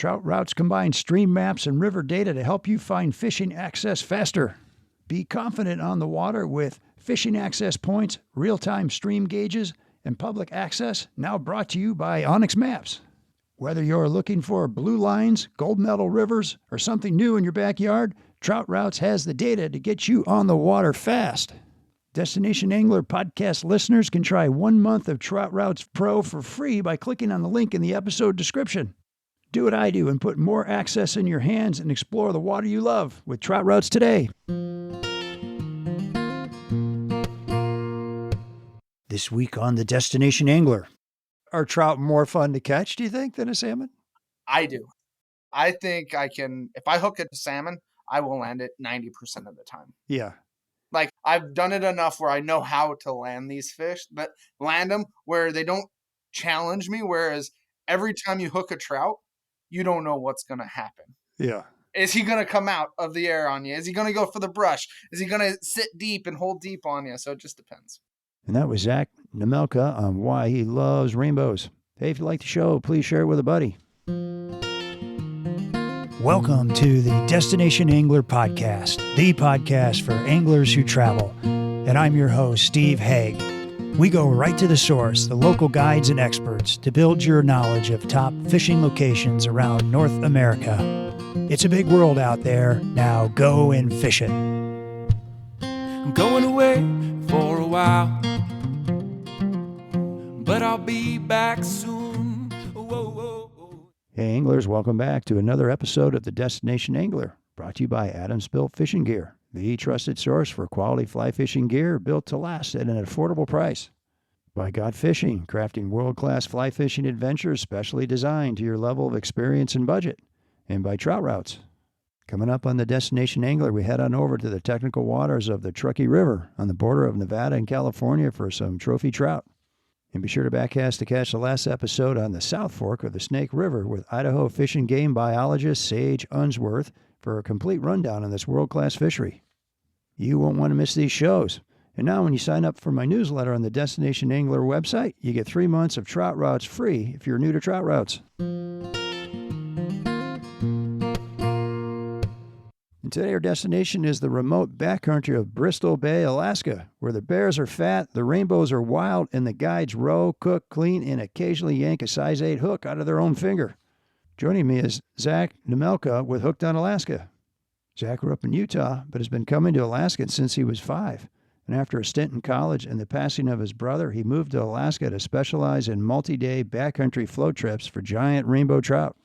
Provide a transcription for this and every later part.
Trout routes combine stream maps and river data to help you find fishing access faster. Be confident on the water with fishing access points, real-time stream gauges, and public access, now brought to you by Onyx Maps. Whether you're looking for blue lines, gold medal rivers, or something new in your backyard, Trout Routes has the data to get you on the water fast. Destination Angler podcast listeners can try 1 month of Trout Routes Pro for free by clicking on the link in the episode description. Do what I do and put more access in your hands and explore the water you love with Trout Routes today. This week on the Destination Angler. Are trout more fun to catch, do you think, than a salmon? I do. I think I can, if I hook a salmon, I will land it 90% of the time. Yeah. Like, I've done it enough where I know how to land these fish, but land them where they don't challenge me. Whereas every time you hook a trout, you don't know what's going to happen. Yeah. Is he going to come out of the air on you? Is he going to go for the brush? Is he going to sit deep and hold deep on you? So it just depends. And that was Zach Nemelka on why he loves rainbows. Hey, if you like the show, please share it with a buddy. Welcome to the Destination Angler Podcast, the podcast for anglers who travel. And I'm your host, Steve Haigh. We go right to the source, the local guides and experts, to build your knowledge of top fishing locations around North America. It's a big world out there. Now go and fish it. I'm going away for a while, but I'll be back soon. Whoa, whoa, whoa. Hey anglers, welcome back to another episode of the Destination Angler, brought to you by Adams Built Fishing Gear, the trusted source for quality fly fishing gear built to last at an affordable price. By God Fishing, crafting world-class fly fishing adventures specially designed to your level of experience and budget. And by Trout Routes. Coming up on the Destination Angler, we head on over to the technical waters of the Truckee River on the border of Nevada and California for some trophy trout. And be sure to backcast to catch the last episode on the South Fork of the Snake River with Idaho Fish and Game biologist Sage Unsworth for a complete rundown on this world-class fishery. You won't want to miss these shows. And now when you sign up for my newsletter on the Destination Angler website, you get 3 months of Trout Routes free if you're new to Trout Routes. And today our destination is the remote backcountry of Bristol Bay, Alaska, where the bears are fat, the rainbows are wild, and the guides row, cook, clean, and occasionally yank a size 8 hook out of their own finger. Joining me is Zach Nemelka with Hooked on Alaska. Zach grew up in Utah, but has been coming to Alaska since he was 5. And after a stint in college and the passing of his brother, he moved to Alaska to specialize in multi-day backcountry float trips for giant rainbow trout.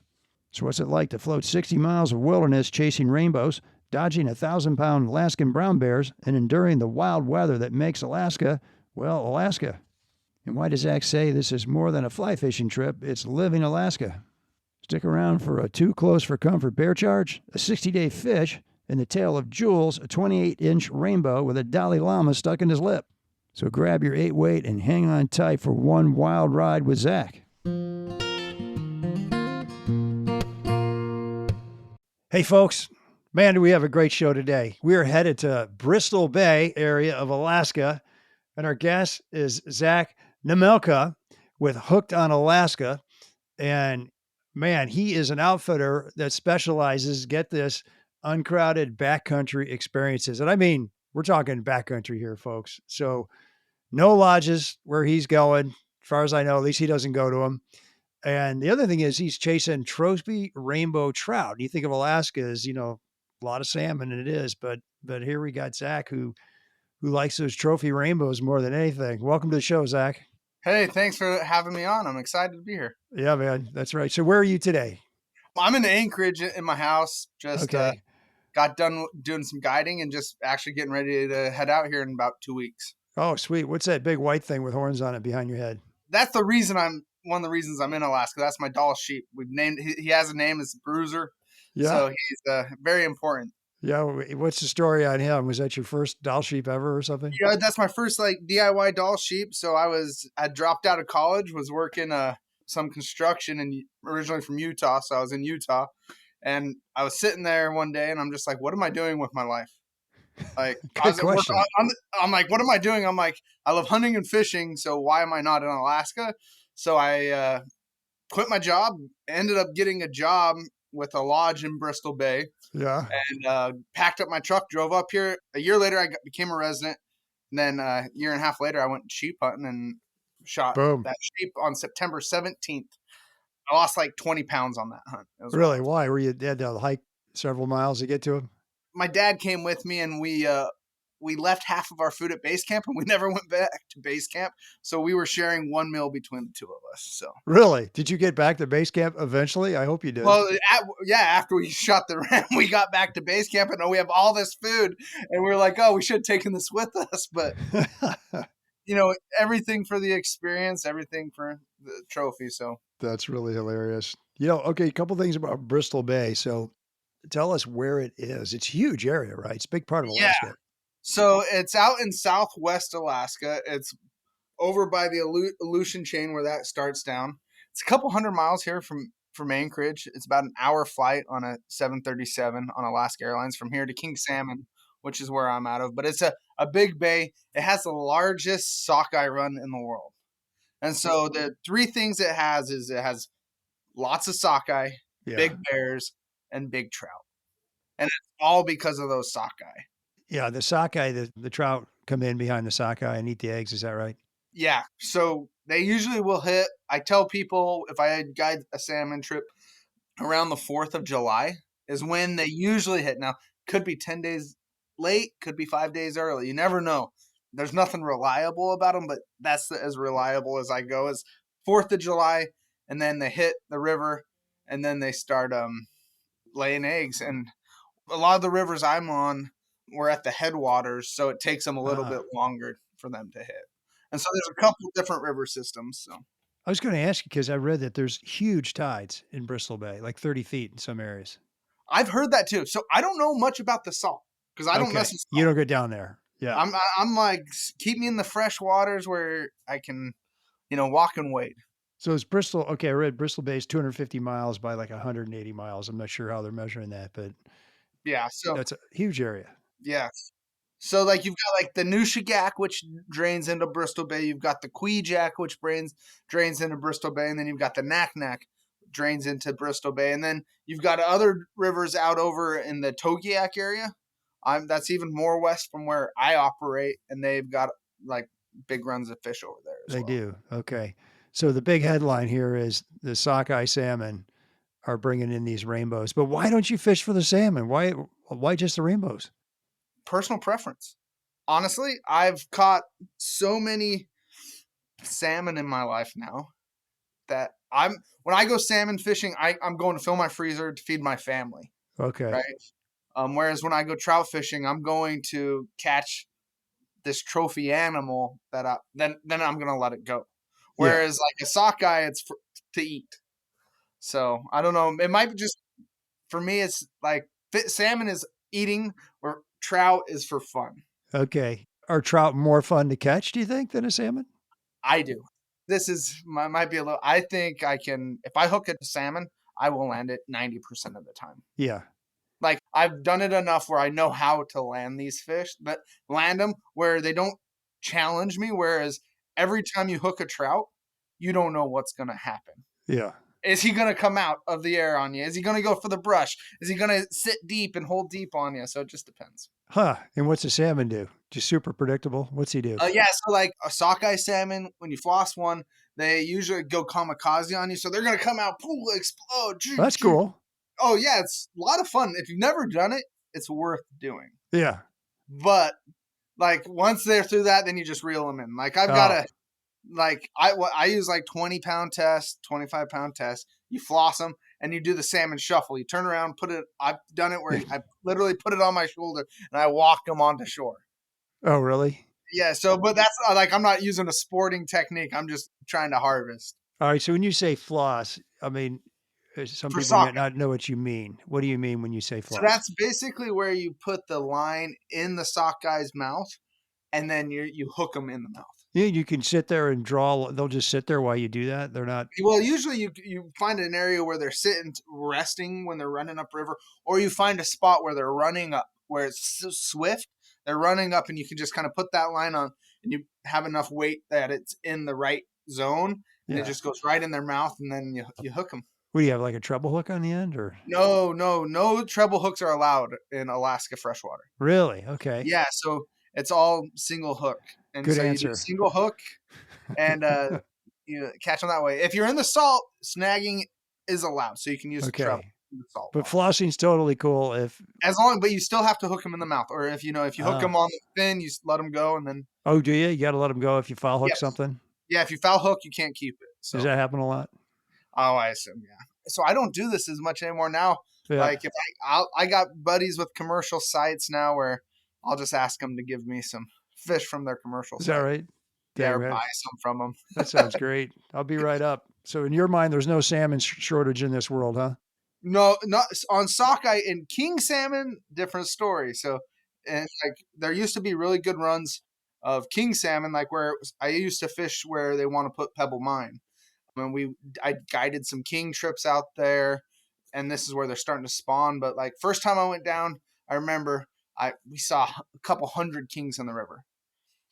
So what's it like to float 60 miles of wilderness chasing rainbows, dodging 1,000-pound Alaskan brown bears, and enduring the wild weather that makes Alaska, well, Alaska? And why does Zach say this is more than a fly fishing trip, it's living Alaska? Stick around for a too close for comfort bear charge, a 60-day fish, and the tale of Jules, a 28-inch rainbow with a Dalai Lama stuck in his lip. So grab your 8-weight and hang on tight for one wild ride with Zach. Hey folks, man, do we have a great show today. We are headed to Bristol Bay area of Alaska, and our guest is Zach Nemelka with Hooked on Alaska. And man, he is an outfitter that specializes, get this, uncrowded backcountry experiences. And I mean, we're talking backcountry here, folks. So no lodges where he's going. As far as I know, at least he doesn't go to them. And the other thing is he's chasing trophy rainbow trout. You think of Alaska as, you know, a lot of salmon, and it is, but here we got Zach who likes those trophy rainbows more than anything. Welcome to the show, Zach. Hey, thanks for having me on. I'm excited to be here. Yeah, man, that's right. So where are you today? I'm in Anchorage in my house. Just okay. Got done doing some guiding and just actually getting ready to head out here in about 2 weeks. Oh, sweet. What's that big white thing with horns on it behind your head? That's one of the reasons I'm in Alaska. That's my Dall sheep. We've named, he has a name, it's Bruiser. Yeah. So he's very important. Yeah. What's the story on him? Was that your first Dall sheep ever or something? Yeah, that's my first DIY Dall sheep. So I dropped out of college, was working some construction and originally from Utah. So I was in Utah and I was sitting there one day and I'm just like, what am I doing with my life? Like, I was at work, I'm like, what am I doing? I'm like, I love hunting and fishing. So why am I not in Alaska? So I quit my job, ended up getting a job with a lodge in Bristol Bay, Yeah. and packed up my truck, drove up here. A year later, became a resident. And then a year and a half later, I went sheep hunting and shot Boom. that sheep on September 17th. I lost like 20 pounds on that hunt. It was Really? wild. Why? Were you had to hike several miles to get to him? My dad came with me, and we left half of our food at base camp, and we never went back to base camp. So we were sharing one meal between the two of us. So, Really? Did you get back to base camp eventually? I hope you did. well, yeah, after we shot the ram, we got back to base camp, and we have all this food, and we were like, oh, we should have taken this with us. But everything for the experience, everything for the trophy. So, That's really hilarious. Okay, a couple things about Bristol Bay. So tell us where it is. It's a huge area, right? It's a big part of yeah. Alaska. So it's out in southwest Alaska. It's over by the Aleutian chain where that starts down. It's a couple hundred miles here from Anchorage. It's about an hour flight on a 737 on Alaska Airlines from here to King Salmon, which is where I'm out of. But it's a big bay. It has the largest sockeye run in the world. And so the three things it has is it has lots of sockeye, Yeah. big bears, and big trout. And it's all because of those sockeye. Yeah, the sockeye, the trout come in behind the sockeye and eat the eggs. Is that right? Yeah. So they usually will hit. I tell people if I guide a salmon trip around the 4th of July is when they usually hit. Now, could be 10 days late, could be 5 days early. You never know. There's nothing reliable about them, but that's as reliable as I go is 4th of July, and then they hit the river, and then they start laying eggs. And a lot of the rivers I'm on, we're at the headwaters, so it takes them a little bit longer for them to hit. And so there's a couple different river systems. So I was going to ask you because I read that there's huge tides in Bristol Bay, like 30 feet in some areas. I've heard that too. So I don't know much about the salt because I don't mess with salt. You don't go down there. Yeah. I'm like, keep me in the fresh waters where I can, walk and wade. So it's Bristol. Okay, I read Bristol Bay is 250 miles by like 180 miles. I'm not sure how they're measuring that, but Yeah. So that's a huge area. yeah. So like you've got like the Nushagak, which drains into Bristol Bay. You've got the Kwijak, which drains into Bristol Bay, and then you've got the Naknek, drains into Bristol Bay, and then you've got other rivers out over in the Togiak area. That's even more west from where I operate, and they've got like big runs of fish over there as They well. do. Okay. So the big headline here is the sockeye salmon are bringing in these rainbows. But why don't you fish for the salmon? Why just the rainbows? Personal preference. Honestly, I've caught so many salmon in my life now that when I go salmon fishing, I'm going to fill my freezer to feed my family. Okay. Right. Whereas when I go trout fishing, I'm going to catch this trophy animal that then I'm gonna let it go. Whereas like a sockeye, it's to eat. So I don't know. It might be just for me. It's like salmon is eating, or trout is for fun. Okay. Are trout more fun to catch, do you think, than a salmon? I do. This might be a little. I think I can. If I hook a salmon, I will land it 90% of the time. Yeah. Like I've done it enough where I know how to land these fish, but land them where they don't challenge me. Whereas every time you hook a trout, you don't know what's going to happen. Yeah. Is he going to come out of the air on you? Is he going to go for the brush? Is he going to sit deep and hold deep on you? So it just depends. Huh. And what's a salmon do? Just super predictable. What's he do? Yeah, so like a sockeye salmon, when you floss one, they usually go kamikaze on you. So they're going to come out, poof, explode. That's cool. Oh, yeah, it's a lot of fun. If you've never done it, it's worth doing. Yeah. But like once they're through that, then you just reel them in. Like I've got I use like 20-pound test, 25-pound test. You floss them and you do the salmon shuffle. You turn around, I've done it where I literally put it on my shoulder and I walk them onto shore. Oh, really? Yeah. So, but that's like, I'm not using a sporting technique. I'm just trying to harvest. All right. So when you say floss, I mean, some For people might sockeye. not know what you mean. What do you mean when you say floss? So that's basically where you put the line in the sockeye mouth and then you hook them in the mouth. Yeah, you can sit there and draw. They'll just sit there while you do that. They're not. Well, usually you find an area where they're sitting resting when they're running upriver, or you find a spot where they're running up, where it's so swift. They're running up, and you can just kind of put that line on, and you have enough weight that it's in the right zone, and Yeah. it just goes right in their mouth, and then you hook them. What do you have, like a treble hook on the end, or? No treble hooks are allowed in Alaska freshwater. Really? Okay. Yeah, so it's all single hook, and Good so you do answer. single hook, and you catch them that way. If you're in the salt, snagging is allowed, so you can use the treble Okay. in the salt But water. flossing's totally cool if. But you still have to hook them in the mouth, or if you hook them on the fin, you let them go, and then Oh, do you? You got to let them go if you foul hook yes, something? yeah. If you foul hook, you can't keep it. Does So that happen a lot? I assume, yeah. So I don't do this as much anymore now. Yeah. Like if I got buddies with commercial sites now where I'll just ask them to give me some fish from their commercial Is that site. right? Yeah, Dang, or man. buy some from them. That sounds great. I'll be right up. So in your mind, there's no salmon shortage in this world, huh? No, not on sockeye and king salmon. Different story. So, and like there used to be really good runs of king salmon, like where I used to fish where they want to put Pebble Mine. I guided some king trips out there, and this is where they're starting to spawn. But like first time I went down, I remember we saw a couple hundred kings in the river.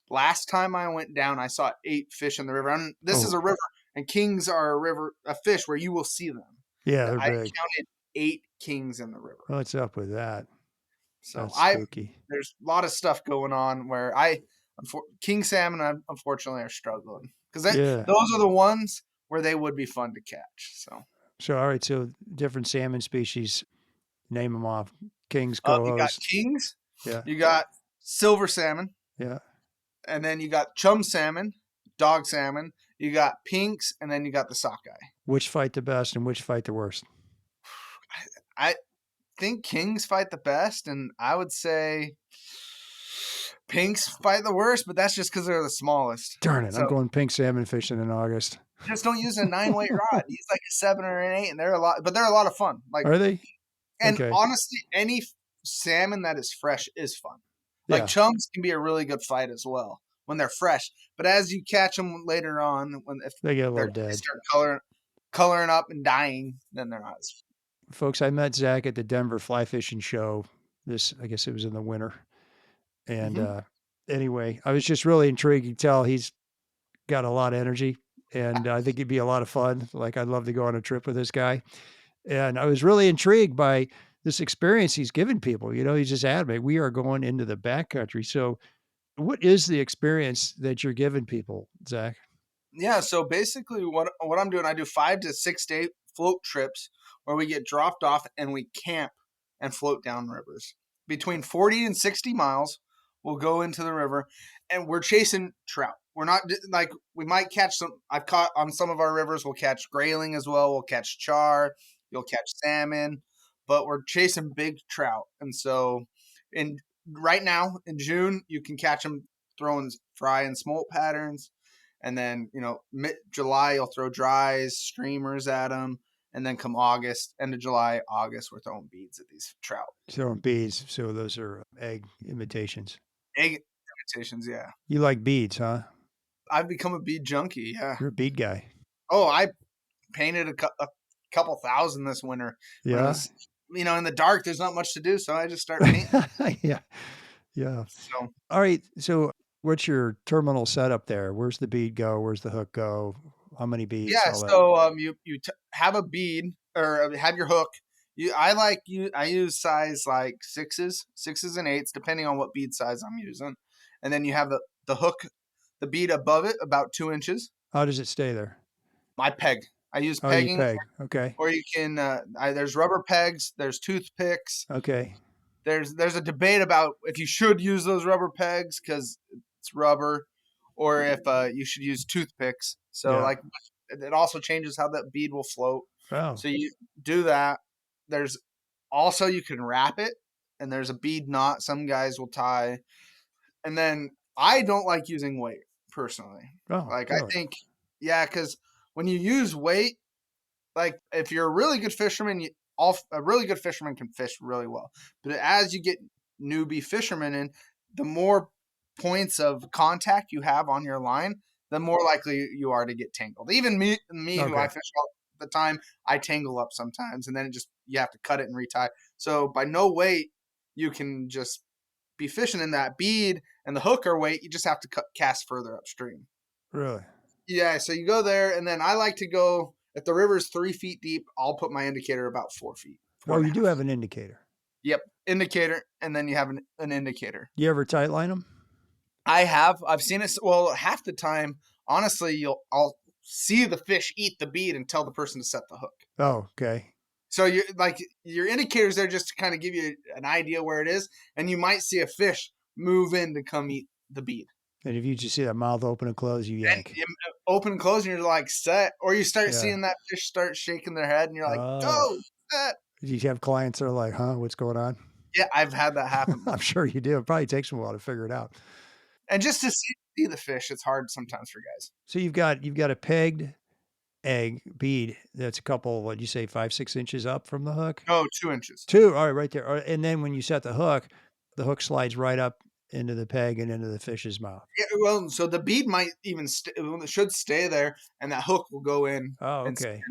Last time I went down, I saw 8 fish in the river. And this is a Oh, river, and kings are a fish where you will see them. yeah, they're I big. counted 8 kings in the river. What's up with that? So That's spooky. there's a lot of stuff going on where king salmon unfortunately are struggling because Yeah. those are the ones where they would be fun to catch. So All right. So different salmon species, name them off. Kings, you got cohos. kings, Yeah. you got silver salmon, Yeah. and then you got chum salmon, dog salmon, you got pinks, and then you got the sockeye. Which fight the best and which fight the worst? I think kings fight the best, and I would say pinks fight the worst, but that's just because they're the smallest. Darn it. So I'm going pink salmon fishing in August. just don't use a 9-weight rod. Use like a 7 or an 8, and they're a lot of fun. Like, Are they? and Okay. honestly, any salmon that is fresh is fun. Like Yeah. chums can be a really good fight as well when they're fresh. But as you catch them later on, if They get a they little dead. start coloring up and dying, then they're not as. Folks, I met Zach at the Denver fly fishing show. I guess it was in the winter. And anyway, I was just really intrigued. You can tell he's got a lot of energy, and I think it'd be a lot of fun. Like, I'd love to go on a trip with this guy. And I was really intrigued by this experience he's given people. He's just adamant, we are going into the backcountry. So what is the experience that you're giving people, Zach? Yeah, so basically what I'm doing, I do 5 to 6 day float trips where we get dropped off and we camp and float down rivers. Between 40 and 60 miles, we'll go into the river and we're chasing trout. We're not like, we might catch I've caught on some of our rivers, we'll catch grayling as well, we'll catch char, you'll catch salmon, but we're chasing big trout. And so right now in June, you can catch them throwing fry and smolt patterns. And then, mid-July, you'll throw dries, streamers at them. And then come August, end of July, August, we're throwing beads at these trout. Throwing beads. So those are egg imitations. Egg imitations, yeah. You like beads, huh? I've become a bead junkie, yeah. You're a bead guy. Oh, I painted a couple thousand this winter. Yeah. In the dark, there's not much to do, so I just start painting. Yeah. Yeah. So, All right. So what's your terminal setup there? Where's the bead go? Where's the hook go? How many beads? yeah, All that. so you have a bead or have your hook. I use size like 6s and 8s, depending on what bead size I'm using. And then you have the hook, the bead above it, about 2 inches. How does it stay there? I peg. I use Oh, pegging. you peg. Okay. Or you can, there's rubber pegs, there's toothpicks. Okay. There's a debate about if you should use those rubber pegs because it's rubber, or if you should use toothpicks. So Yeah. like it also changes how that bead will float. Oh. So you do that. There's also, you can wrap it, and there's a bead knot some guys will tie. And then I don't like using weight personally. Oh, Like really? I think, yeah, because when you use weight, like if you're a really good fisherman, a really good fisherman can fish really well. But as you get newbie fishermen in, the more points of contact you have on your line, the more likely you are to get tangled. Even me who I Okay. fish all the time, I tangle up sometimes, and then you have to cut it and retie. So by no weight, you can just be fishing in that bead, and the hook or weight, you just have to cast further upstream. Really? Yeah, so you go there, and then I like to go, if the river's 3 feet deep, I'll put my indicator about 4 feet. Oh, you do have an indicator. Yep, indicator, and then you have an indicator. You ever tight line them? I've seen it. Well, half the time, honestly, I'll see the fish eat the bead and tell the person to set the hook. Oh, okay. So you like your indicators there just to kind of give you an idea where it is, and you might see a fish move in to come eat the bead. And if you just see that mouth open and close, you yank. And you open and close, and you're like set, or you start Yeah. seeing that fish start shaking their head, and you're like, Oh. go set. You have clients that are like, huh, what's going on? Yeah, I've had that happen. I'm sure you do. It probably takes them a while to figure it out. And just to see the fish, it's hard sometimes for guys. So you've got a pegged egg bead that's a couple, what'd you say, 5-6 inches up from the hook? Oh, 2 inches. 2, all right, right there. And then when you set the hook slides right up into the peg and into the fish's mouth. Yeah, well, so the bead might even it should stay there, and that hook will go in. Oh, and okay.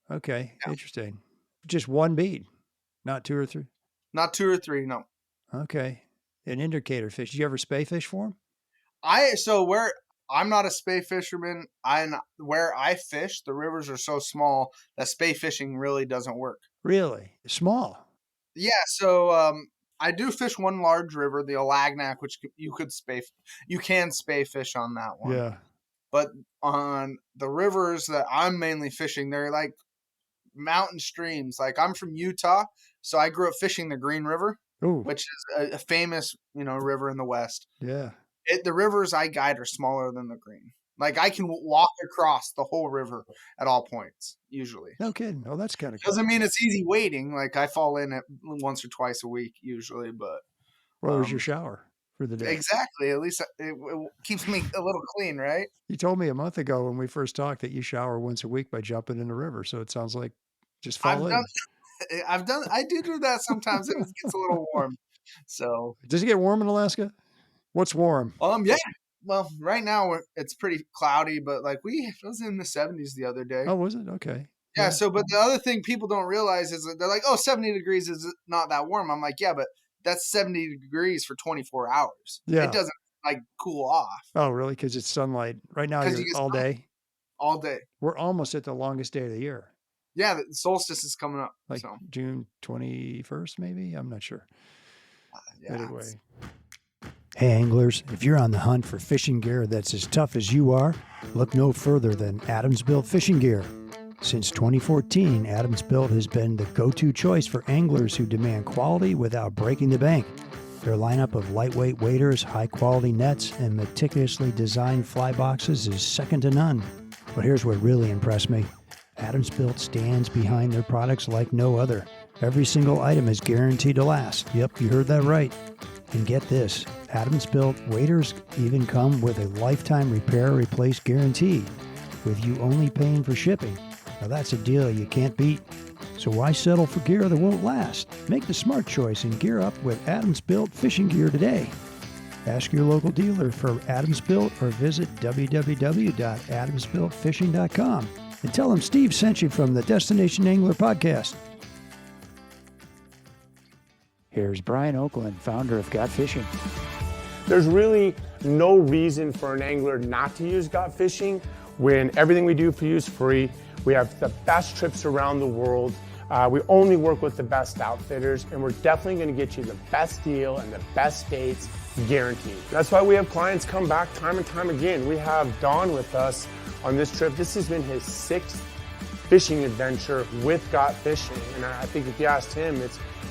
hook. Okay, Yeah. interesting. Just one bead, not 2 or 3. Not 2 or 3, no. Okay, an indicator fish. Did you ever spay fish for them? I'm not a spay fisherman. Where I fish, the rivers are so small that spay fishing really doesn't work. Really small? Yeah, so I do fish one large river, the Alaskan, which you can spay fish on that one. Yeah. But on the rivers that I'm mainly fishing, they're like mountain streams. Like I'm from Utah, so I grew up fishing the Green River, Ooh. which is a famous, river in the West. Yeah. The rivers I guide are smaller than the Green. Like I can walk across the whole river at all points, usually. No kidding. Oh, that's kind of cool. Doesn't mean it's easy wading. Like I fall in it once or twice a week usually, but Where was your shower for the day? exactly. At least it keeps me a little clean, right? You told me a month ago when we first talked that you shower once a week by jumping in the river. So it sounds like just fall in. I do that sometimes if it gets a little warm. So does it get warm in Alaska? What's warm? Yeah. Well, right now it's pretty cloudy, but like it was in the 70s the other day. Oh, was it? Okay. Yeah. So, but the other thing people don't realize is that they're like, oh, 70 degrees is not that warm. I'm like, yeah, but that's 70 degrees for 24 hours. Yeah. It doesn't like cool off. Oh, really? Because it's sunlight. Right now, you're all day? All day. We're almost at the longest day of the year. Yeah, the solstice is coming up. Like June 21st, maybe? I'm not sure. Yeah, anyway. Hey anglers, if you're on the hunt for fishing gear that's as tough as you are, look no further than Adams Built Fishing Gear. Since 2014, Adams Built has been the go-to choice for anglers who demand quality without breaking the bank. Their lineup of lightweight waders, high-quality nets, and meticulously designed fly boxes is second to none. But here's what really impressed me. Adams Built stands behind their products like no other. Every single item is guaranteed to last. Yep, you heard that right. And get this, Adams Built waders even come with a lifetime repair replace guarantee, with you only paying for shipping. Now that's a deal you can't beat. So why settle for gear that won't last? Make the smart choice and gear up with Adams Built Fishing Gear today. Ask your local dealer for Adams Built or visit www.adamsbuiltfishing.com and tell them Steve sent you from the Destination Angler podcast. Here's Brian Oakland, founder of Got Fishing. There's really no reason for an angler not to use Got Fishing when everything we do for you is free. We have the best trips around the world. We only work with the best outfitters, and we're definitely going to get you the best deal and the best dates guaranteed. That's why we have clients come back time and time again. We have Don with us on this trip. This has been his 6th fishing adventure with Got Fishing, and I think if you asked him,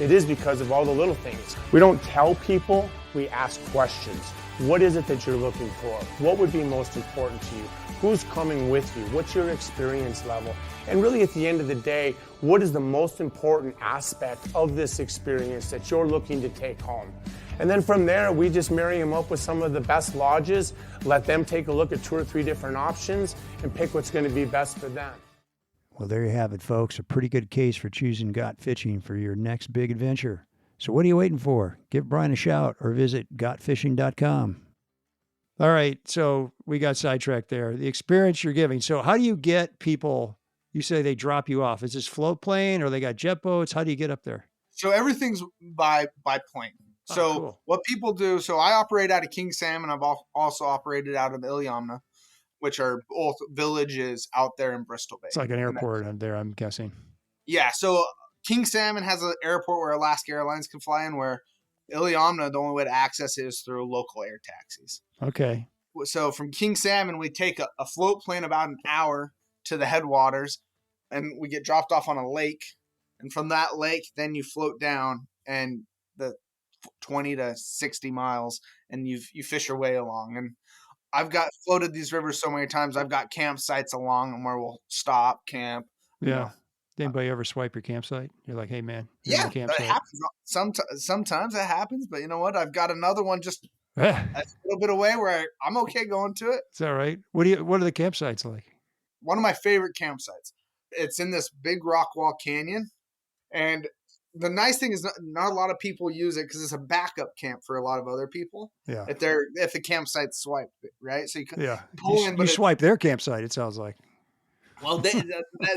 it is because of all the little things. We don't tell people, we ask questions. What is it that you're looking for? What would be most important to you? Who's coming with you? What's your experience level? And really at the end of the day, what is the most important aspect of this experience that you're looking to take home? And then from there, we just marry them up with some of the best lodges, let them take a look at 2 or 3 different options and pick what's going to be best for them. Well, there you have it, folks. A pretty good case for choosing Got Fishing for your next big adventure. So what are you waiting for? Give Brian a shout or visit gotfishing.com. All right, so we got sidetracked there. The experience you're giving. So how do you get people, you say they drop you off. Is this float plane or they got jet boats? How do you get up there? So everything's by plane. So cool. What people do, so I operate out of King Salmon. I've also operated out of Iliamna. which are both villages out there in Bristol Bay. It's like an And airport out there, I'm guessing. yeah, so King Salmon has an airport where Alaska Airlines can fly in, where Iliamna, the only way to access it is through local air taxis. Okay. So from King Salmon, we take a float plane about an hour to the headwaters, and we get dropped off on a lake. And from that lake, then you float down and the 20 to 60 miles, and you fish your way along. And I've got floated these rivers so many times. I've got campsites along them where we'll stop, camp. Yeah. Did anybody ever swipe your campsite? You're like, hey, man, here's Yeah, my that campsite. happens. Sometimes that happens, but you know what? I've got another one just Yeah. a little bit away where I'm okay going to it. Is that right? What are the campsites like? One of my favorite campsites. It's in this big rock wall canyon, and the nice thing is not a lot of people use it because it's a backup camp for a lot of other people. Yeah. If the campsite's swiped, right? So you can pull in, You but swipe their campsite, it sounds like. well,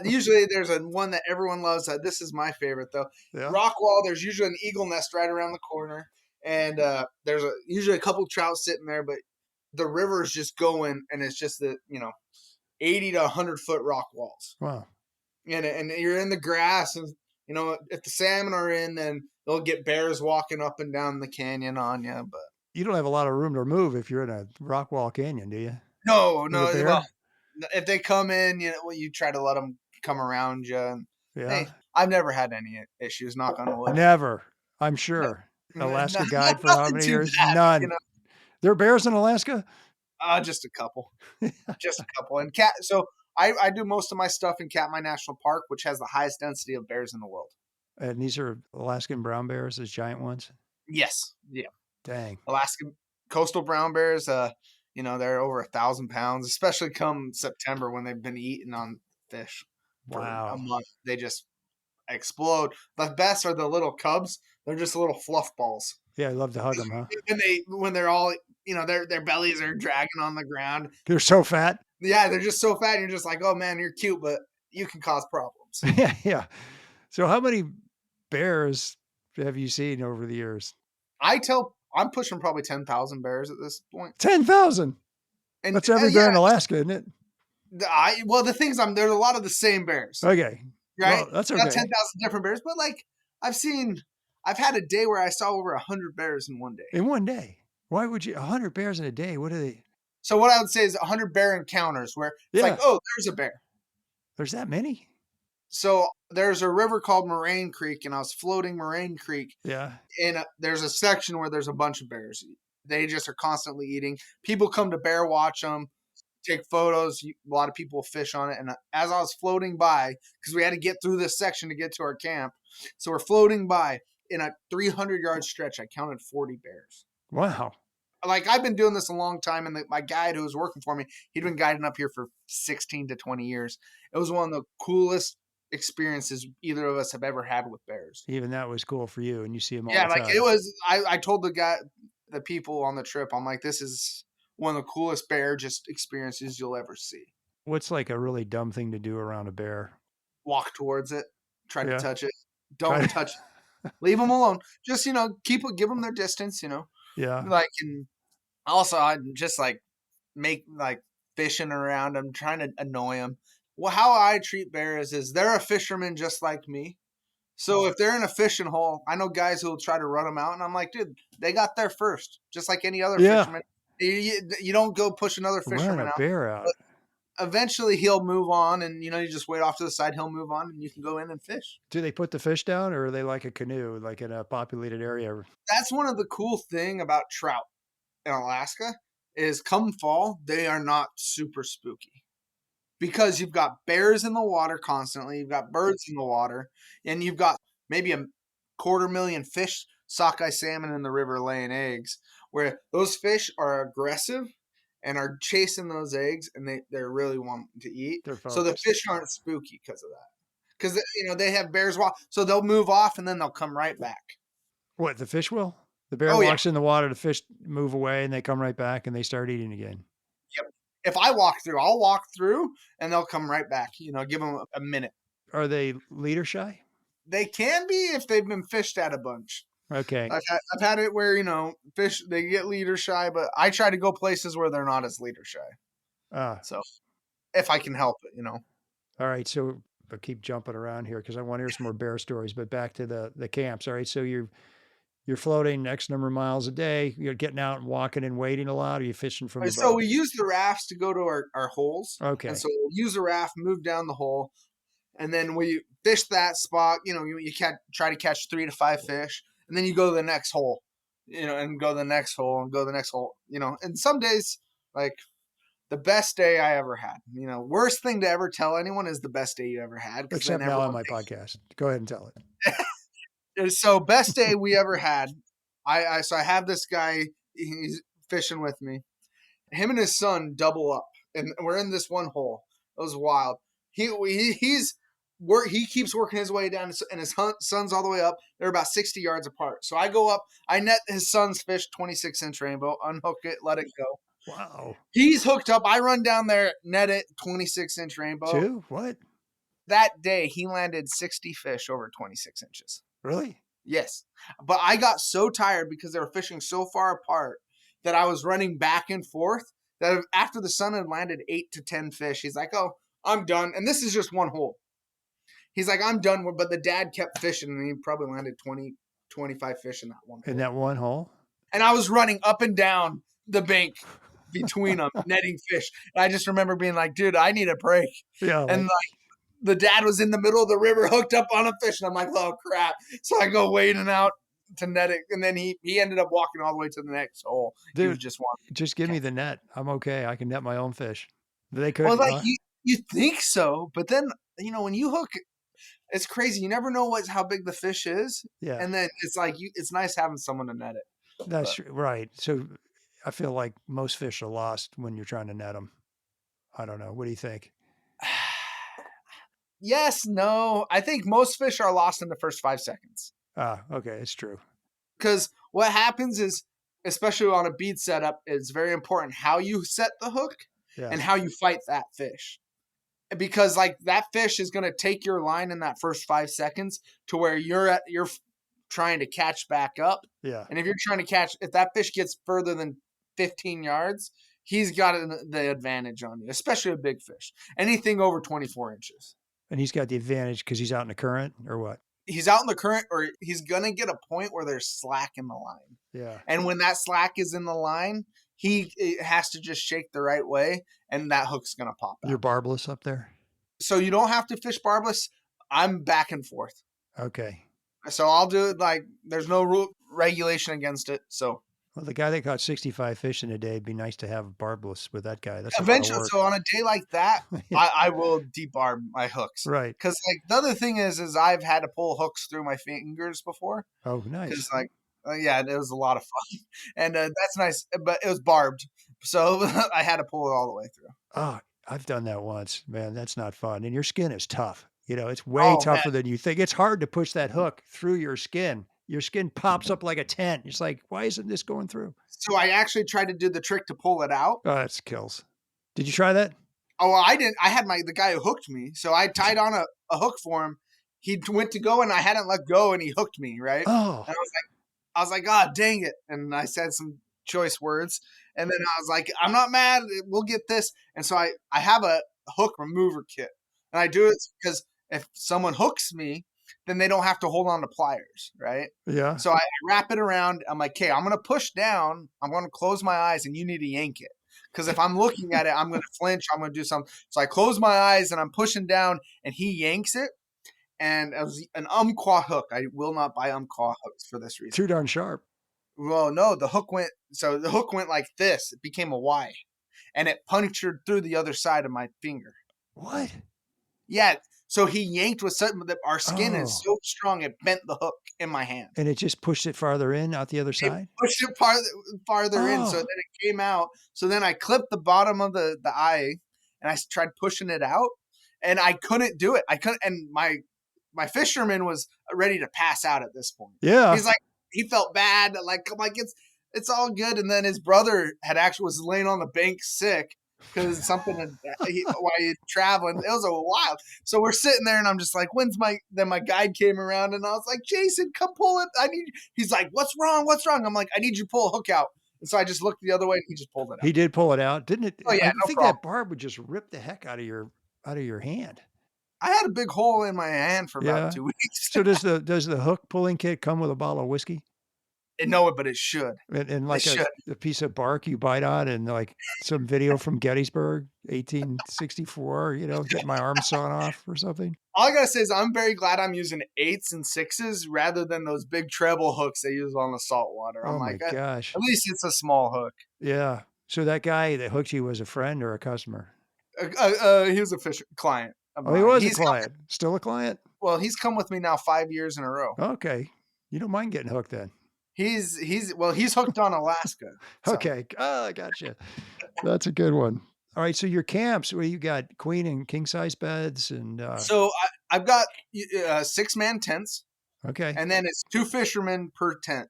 usually there's one that everyone loves. This is my favorite though. Yeah. Rock wall. There's usually an eagle nest right around the corner, and there's usually a couple trout sitting there, but the river is just going, and it's just 80 to 100-foot rock walls. Wow. And you're in the grass, and if the salmon are in, then they'll get bears walking up and down the canyon on you. But You don't have a lot of room to move if you're in a rock wall canyon, do you? no. With a bear? Well, if they come in, you try to let them come around you. And, Yeah. hey, I've never had any issues. Knock on wood. Never. I'm sure. No, Alaska no- guide for how nothing many too years? bad, None. There are bears in Alaska? Just a couple. Just a couple. And so I do most of my stuff in Katmai National Park, which has the highest density of bears in the world. And these are Alaskan brown bears, those giant ones? Yes. Yeah. Dang. Alaskan coastal brown bears, they're over 1,000 pounds, especially come September when they've been eating on fish for Wow. a month. They just explode. The best are the little cubs. They're just little fluff balls. Yeah, I love to hug them, huh? When they're all, their bellies are dragging on the ground. They're so fat. Yeah, they're just so fat. And you're just like, oh man, you're cute, but you can cause problems. Yeah. So how many bears have you seen over the years? I'm pushing probably 10,000 bears at this point. 10,000. And That's every bear in Alaska, isn't it? The things there's a lot of the same bears. Okay. Right? Well, that's Not okay. 10,000 different bears, but like I've had a day where I saw over 100 bears in one day. In one day. Why would you 100 bears in a day? What are they? So what I would say is 100 bear encounters where it's like, oh, there's a bear. There's that many? So there's a river called Moraine Creek, and I was floating Moraine Creek. Yeah. And there's a section where there's a bunch of bears. They just are constantly eating. People come to bear watch them, take photos. A lot of people fish on it. And as I was floating by, because we had to get through this section to get to our camp, so we're floating by in a 300-yard stretch. I counted 40 bears. Wow. Like, I've been doing this a long time, and my guide who was working for me, he'd been guiding up here for 16 to 20 years. It was one of the coolest experiences either of us have ever had with bears. Even that was cool for you, and you see them all Yeah, the like time. it was. I told the people on the trip, I'm like, this is one of the coolest bear just experiences you'll ever see. What's like a really dumb thing to do around a bear? Walk towards it, try Yeah. to touch it. Don't touch it. Leave them alone. Just give them their distance. Yeah. Like, and also I just like make like fishing around them, trying to annoy them. Well, how I treat bears is they're a fisherman just like me. So if they're in a fishing hole, I know guys who will try to run them out, and I'm like, dude, they got there first, just like any other fisherman. You don't go push another fisherman Run a out. bear out. But eventually he'll move on, and you just wait off to the side. He'll move on, and you can go in and fish. Do they put the fish down, or are they like a canoe, like in a populated area? That's one of the cool thing about trout in Alaska is come fall, they are not super spooky. Because you've got bears in the water constantly, you've got birds in the water, and you've got maybe 250,000 fish, sockeye salmon in the river laying eggs, where those fish are aggressive and are chasing those eggs, and they're really wanting to eat. So the fish aren't spooky because of that. Because they have bears walk, so they'll move off and then they'll come right back. What, the fish will? The bear walks in the water, the fish move away, and they come right back, and they start eating again. Yep. If I walk through, I'll walk through, and they'll come right back. Give them a minute. Are they leader shy? They can be if they've been fished at a bunch. Okay. I've had it where fish they get leader shy, but I try to go places where they're not as leader shy. Ah, So if I can help it, all right. So I'll keep jumping around here because I want to hear some more bear stories. But back to the camps. All right. So you're floating X number of miles a day. You're getting out and walking and waiting a lot. Or you fishing from the So boat? we use the rafts to go to our holes. Okay. And so we'll use the raft, move down the hole, and then we fish that spot. You try to catch 3 to 5 fish, and then you go to the next hole, and go to the next hole and go to the next hole, And some days, like the best day I ever had, worst thing to ever tell anyone is the best day you ever had. Except now on my podcast. Go ahead and tell it. So best day we ever had. I have this guy. He's fishing with me. Him and his son double up, and we're in this one hole. It was wild. He keeps working his way down, and his son's all the way up. They're about 60 yards apart. So I go up. I net his son's fish, 26-inch rainbow. Unhook it, let it go. Wow. He's hooked up. I run down there, net it, 26-inch rainbow. 2? What? That day he landed 60 fish over 26 inches. Really? Yes. But I got so tired because they were fishing so far apart that I was running back and forth that after the son had landed 8 to 10 fish, he's like, oh, I'm done. And this is just one hole. He's like, I'm done. But the dad kept fishing, and he probably landed 20, 25 fish in that one hole. In that one hole? And I was running up and down the bank between them, netting fish. And I just remember being like, dude, I need a break. Yeah. And the dad was in the middle of the river hooked up on a fish. And I'm like, oh, crap. So I go wading out to net it. And then he ended up walking all the way to the next hole. Dude, he was just give me the net. I'm okay. I can net my own fish. They could. Well, you think so. But then, when you hook, it's crazy. You never know how big the fish is. Yeah. And then it's like, it's nice having someone to net it. That's right. So I feel like most fish are lost when you're trying to net them. I don't know. What do you think? Yes, no. I think most fish are lost in the first 5 seconds. Ah, okay. It's true. Because what happens is, especially on a bead setup, it's very important how you set the hook and how you fight that fish. Because that fish is going to take your line in that first 5 seconds to where you're trying to catch back up. Yeah. And if you're trying to catch, if that fish gets further than 15 yards, he's got the advantage on you, especially a big fish. Anything over 24 inches. And he's got the advantage because he's out in the current or what? He's out in the current, or he's going to get a point where there's slack in the line. Yeah. And when that slack is in the line, he has to just shake the right way, and that hook's going to pop out. You're barbless up there? So you don't have to fish barbless. I'm back and forth. Okay. So I'll do it there's no regulation against it. So. Well, the guy that caught 65 fish in a day, it'd be nice to have barbless with that guy. That's eventually. So on a day like that, Yeah. I will debarb my hooks. Right. Because the other thing is I've had to pull hooks through my fingers before. Oh, nice. Because it was a lot of fun, and that's nice. But it was barbed, so I had to pull it all the way through. Oh, I've done that once, man. That's not fun. And your skin is tough. It's way tougher than you think. It's hard to push that hook through your skin. Your skin pops up like a tent. It's like, why isn't this going through? So I actually tried to do the trick to pull it out. Oh, that's kills. Did you try that? Oh, well, I didn't. I had the guy who hooked me. So I tied on a hook for him. He went to go, and I hadn't let go, and he hooked me, right? Oh. And I was like, God dang it. And I said some choice words. And then I was like, I'm not mad. We'll get this. And so I have a hook remover kit. And I do it because if someone hooks me, then they don't have to hold on to pliers, right? Yeah. So I wrap it around. I'm like, okay, I'm going to push down. I'm going to close my eyes, and you need to yank it. Because if I'm looking at it, I'm going to flinch. I'm going to do something. So I close my eyes, and I'm pushing down, and he yanks it. And it was an Umpqua hook. I will not buy Umpqua hooks for this reason. Too darn sharp. Well, no, the hook went like this. It became a Y. And it punctured through the other side of my finger. What? Yeah. So he yanked with something that our skin is so strong, it bent the hook in my hand. And it just pushed it farther in, out the other side? Pushed it farther in. So then it came out. So then I clipped the bottom of the eye, and I tried pushing it out, and I couldn't do it. I couldn't. And my fisherman was ready to pass out at this point. Yeah. He's like, he felt bad. I'm like, it's all good. And then his brother was laying on the bank sick because something while he's traveling. It was a while. So we're sitting there, and I'm just like, then my guide came around, and I was like, Jason, come pull it. He's like, what's wrong? I'm like, I need you to pull a hook out. And so I just looked the other way and he just pulled it out. He did pull it out, didn't it? Oh, yeah, I no think problem. that barb would just rip the heck out of your hand. I had a big hole in my hand for about Yeah. 2 weeks. So does the hook pulling kit come with a bottle of whiskey? No, but it should. And It like should. a piece of bark you bite on and like some video from Gettysburg, 1864, get my arm sawn off or something? All I gotta say is I'm very glad I'm using 8s and 6s rather than those big treble hooks they use on the saltwater. I'm Oh my like, at gosh. least it's a small hook. Yeah. So that guy that hooked you was a friend or a customer? He was a fish client of Oh, he mine. was a client. Still a client? He's come with me now 5 years in a row. Okay. You don't mind getting hooked then. He's hooked on Alaska. So. Okay. Oh, I gotcha. That's a good one. All right. So your camps, where you got queen and king size beds and So I've got 6-man tents, okay. and then it's 2 fishermen per tent.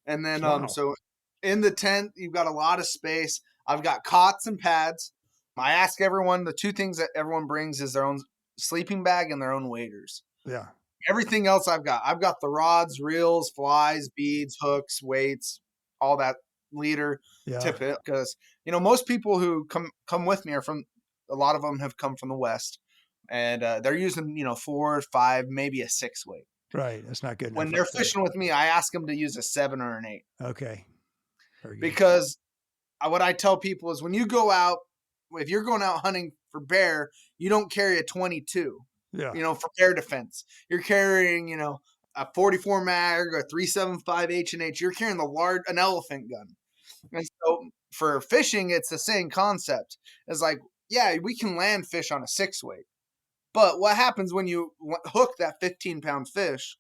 And then Wow. so in the tent you've got a lot of space. I've got cots and pads. I ask everyone, the 2 things that everyone brings is their own sleeping bag and their own waders. Yeah. Everything else I've got the rods, reels, flies, beads, hooks, weights, all that, leader, Yeah. tippet. Because most people who come with me a lot of them have come from the West, and they're using 4, 5, maybe a 6 weight. Right. That's not good enough. When they're fishing with me, I ask them to use a 7 or an 8. Okay. Very good. Because what I tell people is when you go out, if you're going out hunting for bear, you don't carry a 22. Yeah. For bear defense. You're carrying, a 44 mag, a 375 H&H. You're carrying an elephant gun. And so for fishing, it's the same concept. It's like, yeah, we can land fish on a 6 weight. But what happens when you hook that 15-pound fish?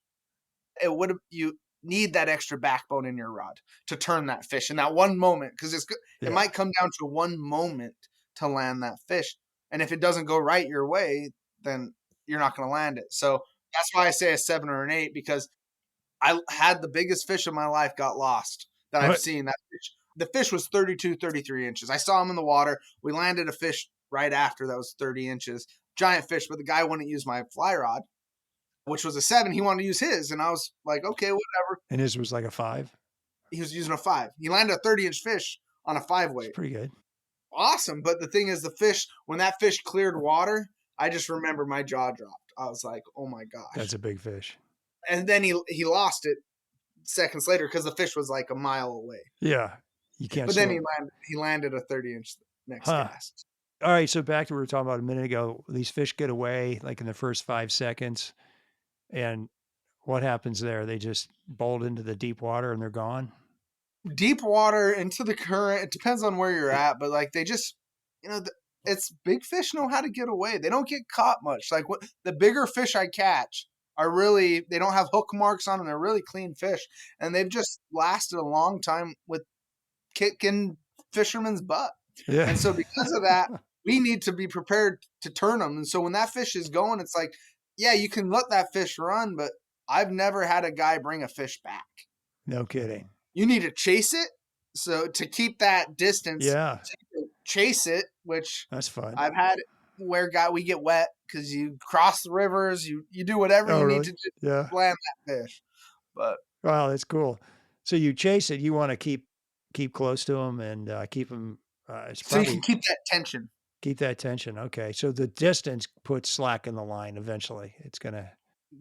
You need that extra backbone in your rod to turn that fish in that one moment, because it might come down to one moment to land that fish. And if it doesn't go right your way, then you're not going to land it. So that's why I say a 7 or an 8, because I had the biggest fish of my life got lost that I've seen. That fish, the fish was 32, 33 inches. I saw him in the water. We landed a fish right after that was 30 inches. Giant fish, but the guy wouldn't use my fly rod, which was a 7. He wanted to use his, and I was like, okay, whatever. And his was like a 5? He was using a 5. He landed a 30-inch fish on a 5 weight. That's pretty good. Awesome. But the thing is, when that fish cleared water, I just remember my jaw dropped. I was like, oh my gosh. That's a big fish. And then he lost it seconds later because the fish was like a mile away. Yeah. You can't. But then he landed a 30-inch next cast. All right. So back to what we were talking about a minute ago. These fish get away like in the first 5 seconds. And what happens there? They just bolt into the deep water and they're gone? Deep water, into the current. It depends on where you're at. But like they just, it's big fish know how to get away. They don't get caught much. Like the bigger fish I catch they don't have hook marks on them. They're really clean fish. And they've just lasted a long time with kicking fishermen's butt. Yeah. And so because of that, we need to be prepared to turn them. And so when that fish is going, it's like, yeah, you can let that fish run, but I've never had a guy bring a fish back. No kidding. You need to chase it. So to keep that distance, chase it, which that's fun. I've had where we get wet because you cross the rivers, you do whatever you need to do to land that fish. But wow, that's cool. So you chase it. You want to keep close to them and keep them. So you can keep that tension. Keep that tension. Okay. So the distance puts slack in the line eventually. It's going to.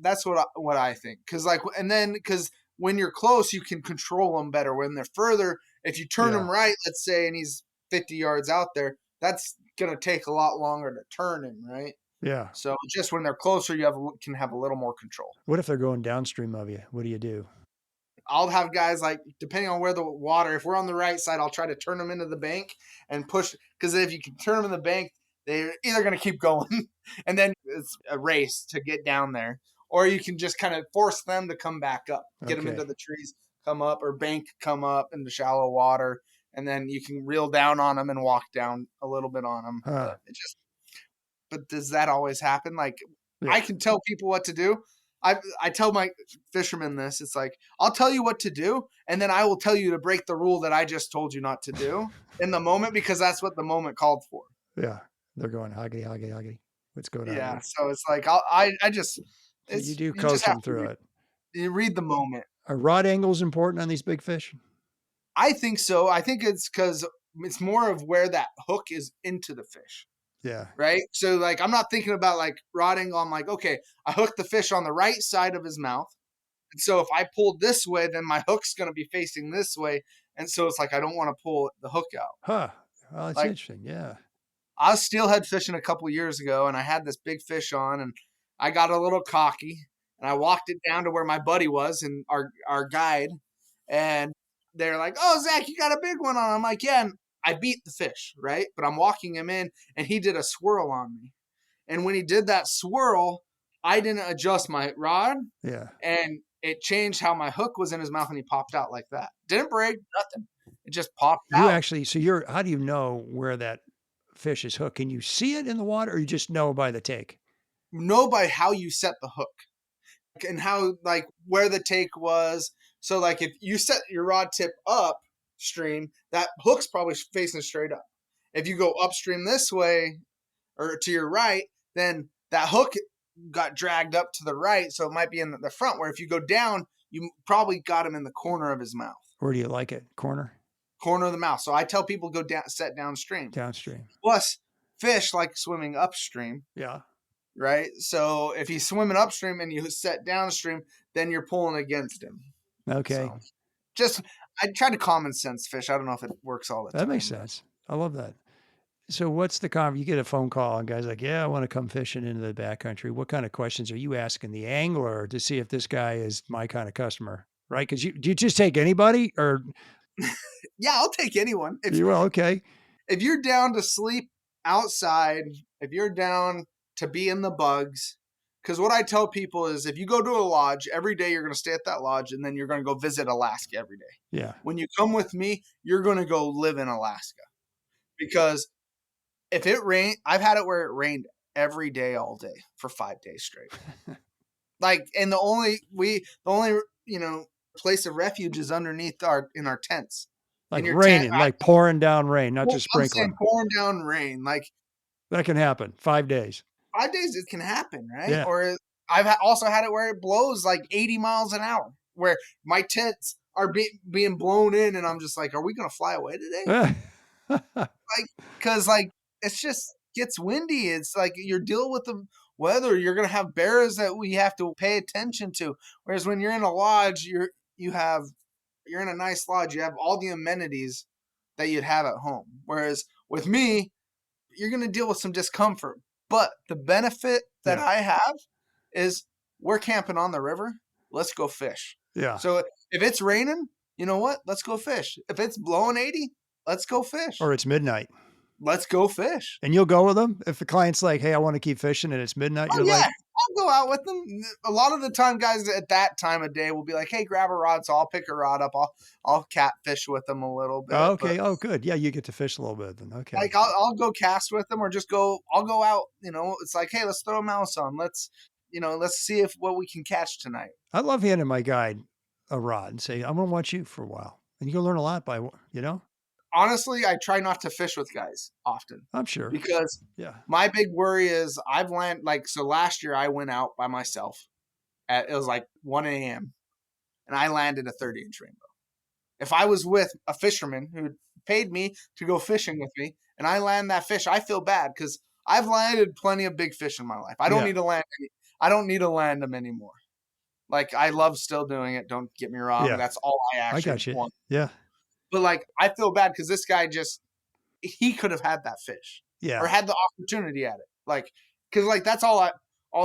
That's what I think. Because when you're close, you can control them better. When they're further, if you turn them right, let's say, and he's 50 yards out there, that's going to take a lot longer to turn him, right? Yeah. So just when they're closer, you can have a little more control. What if they're going downstream of you? What do you do? I'll have guys, like, depending on where the water, if we're on the right side, I'll try to turn them into the bank and push. Because if you can turn them in the bank, they're either going to keep going and then it's a race to get down there, or you can just kind of force them to come back up, get them into the trees, come up, or bank, come up into shallow water, and then you can reel down on them and walk down a little bit on them. But does that always happen? Like, I can tell people what to do. I tell my fishermen this. It's like, I'll tell you what to do, and then I will tell you to break the rule that I just told you not to do in the moment, because that's what the moment called for. Yeah. They're going, hoggity, hoggity, hoggity. What's going on? Yeah. So it's like, I just... So you do coach them through it. You read the moment. Are rod angles important on these big fish? I think so. I think it's because it's more of where that hook is into the fish. Yeah. Right. So like, I'm not thinking about like rod angle. I'm like, okay, I hooked the fish on the right side of his mouth. And so if I pull this way, then my hook's going to be facing this way. And so it's like, I don't want to pull the hook out. Huh. Well, that's Like, interesting. Yeah. I was steelhead fishing a couple years ago and I had this big fish on and I got a little cocky and I walked it down to where my buddy was and our guide. And they're like, "Oh, Zach, you got a big one on." I'm like, "Yeah." And I beat the fish, right? But I'm walking him in and he did a swirl on me. And when he did that swirl, I didn't adjust my rod Yeah. and it changed how my hook was in his mouth and he popped out like that. Didn't break, nothing. It just popped You out. actually, so how do you know where that fish is hooked? Can you see it in the water or you just know by the take? Know by how you set the hook and how, like, where the take was. So, like, if you set your rod tip upstream, that hook's probably facing straight up. If you go upstream this way or to your right, then that hook got dragged up to the right. So it might be in the front, where if you go down, you probably got him in the corner of his mouth. Where do you like it? Corner? Corner of the mouth. So I tell people go down, set downstream. Downstream. Plus, fish like swimming upstream. Yeah. Right. So if he's swimming upstream and you set downstream, then you're pulling against him. Okay. So I try to common sense fish. I don't know if it works all the time. That makes sense. I love that. So what's the you get a phone call and guys like, yeah, I want to come fishing into the backcountry. What kind of questions are you asking the angler to see if this guy is my kind of customer? Right? Because do you just take anybody or? Yeah, I'll take anyone. You will, okay. If you're down to sleep outside, if you're down to be in the bugs, because what I tell people is if you go to a lodge, every day you're going to stay at that lodge and then you're going to go visit Alaska every day. Yeah. When you come with me, you're going to go live in Alaska. Because if it rained, I've had it where it rained every day, all day for 5 days straight. Like, and the only place of refuge is underneath in our tents. Like raining, like pouring down rain, not just sprinkling. I'm saying pouring down rain. Like, that can happen. 5 days. 5 days, it can happen, right? Yeah. Or I've also had it where it blows like 80 miles an hour, where my tents are being blown in, and I'm just like, are we going to fly away today? Because it's just gets windy. It's like you're dealing with the weather. You're going to have bears that we have to pay attention to. Whereas when you're in a lodge, you're in a nice lodge. You have all the amenities that you'd have at home. Whereas with me, you're going to deal with some discomfort. But the benefit that I have is we're camping on the river. Let's go fish. Yeah. So if it's raining, you know what? Let's go fish. If it's blowing 80, let's go fish. Or it's midnight. Let's go fish. And you'll go with them? If the client's like, hey, I want to keep fishing and it's midnight, you're like, I'll go out with them. A lot of the time, guys at that time of day will be like, hey, grab a rod. So I'll pick a rod up. I'll catfish with them a little bit. Oh, okay. Oh, good. Yeah, you get to fish a little bit then. Okay. Like I'll go cast with them or I'll go out, it's like, hey, let's throw a mouse on. Let's see what we can catch tonight. I love handing my guide a rod and say, I'm going to watch you for a while. And you'll learn a lot by. Honestly, I try not to fish with guys often. I'm sure. Because my big worry is I've landed, so last year I went out by myself it was like 1 a.m. and I landed a 30-inch rainbow. If I was with a fisherman who paid me to go fishing with me and I land that fish, I feel bad because I've landed plenty of big fish in my life. I don't need to land I don't need to land them anymore. Like, I love still doing it. Don't get me wrong. Yeah. That's all I actually want. Yeah. But I feel bad because this guy he could have had that fish. Yeah. Or had the opportunity at it. Because that's all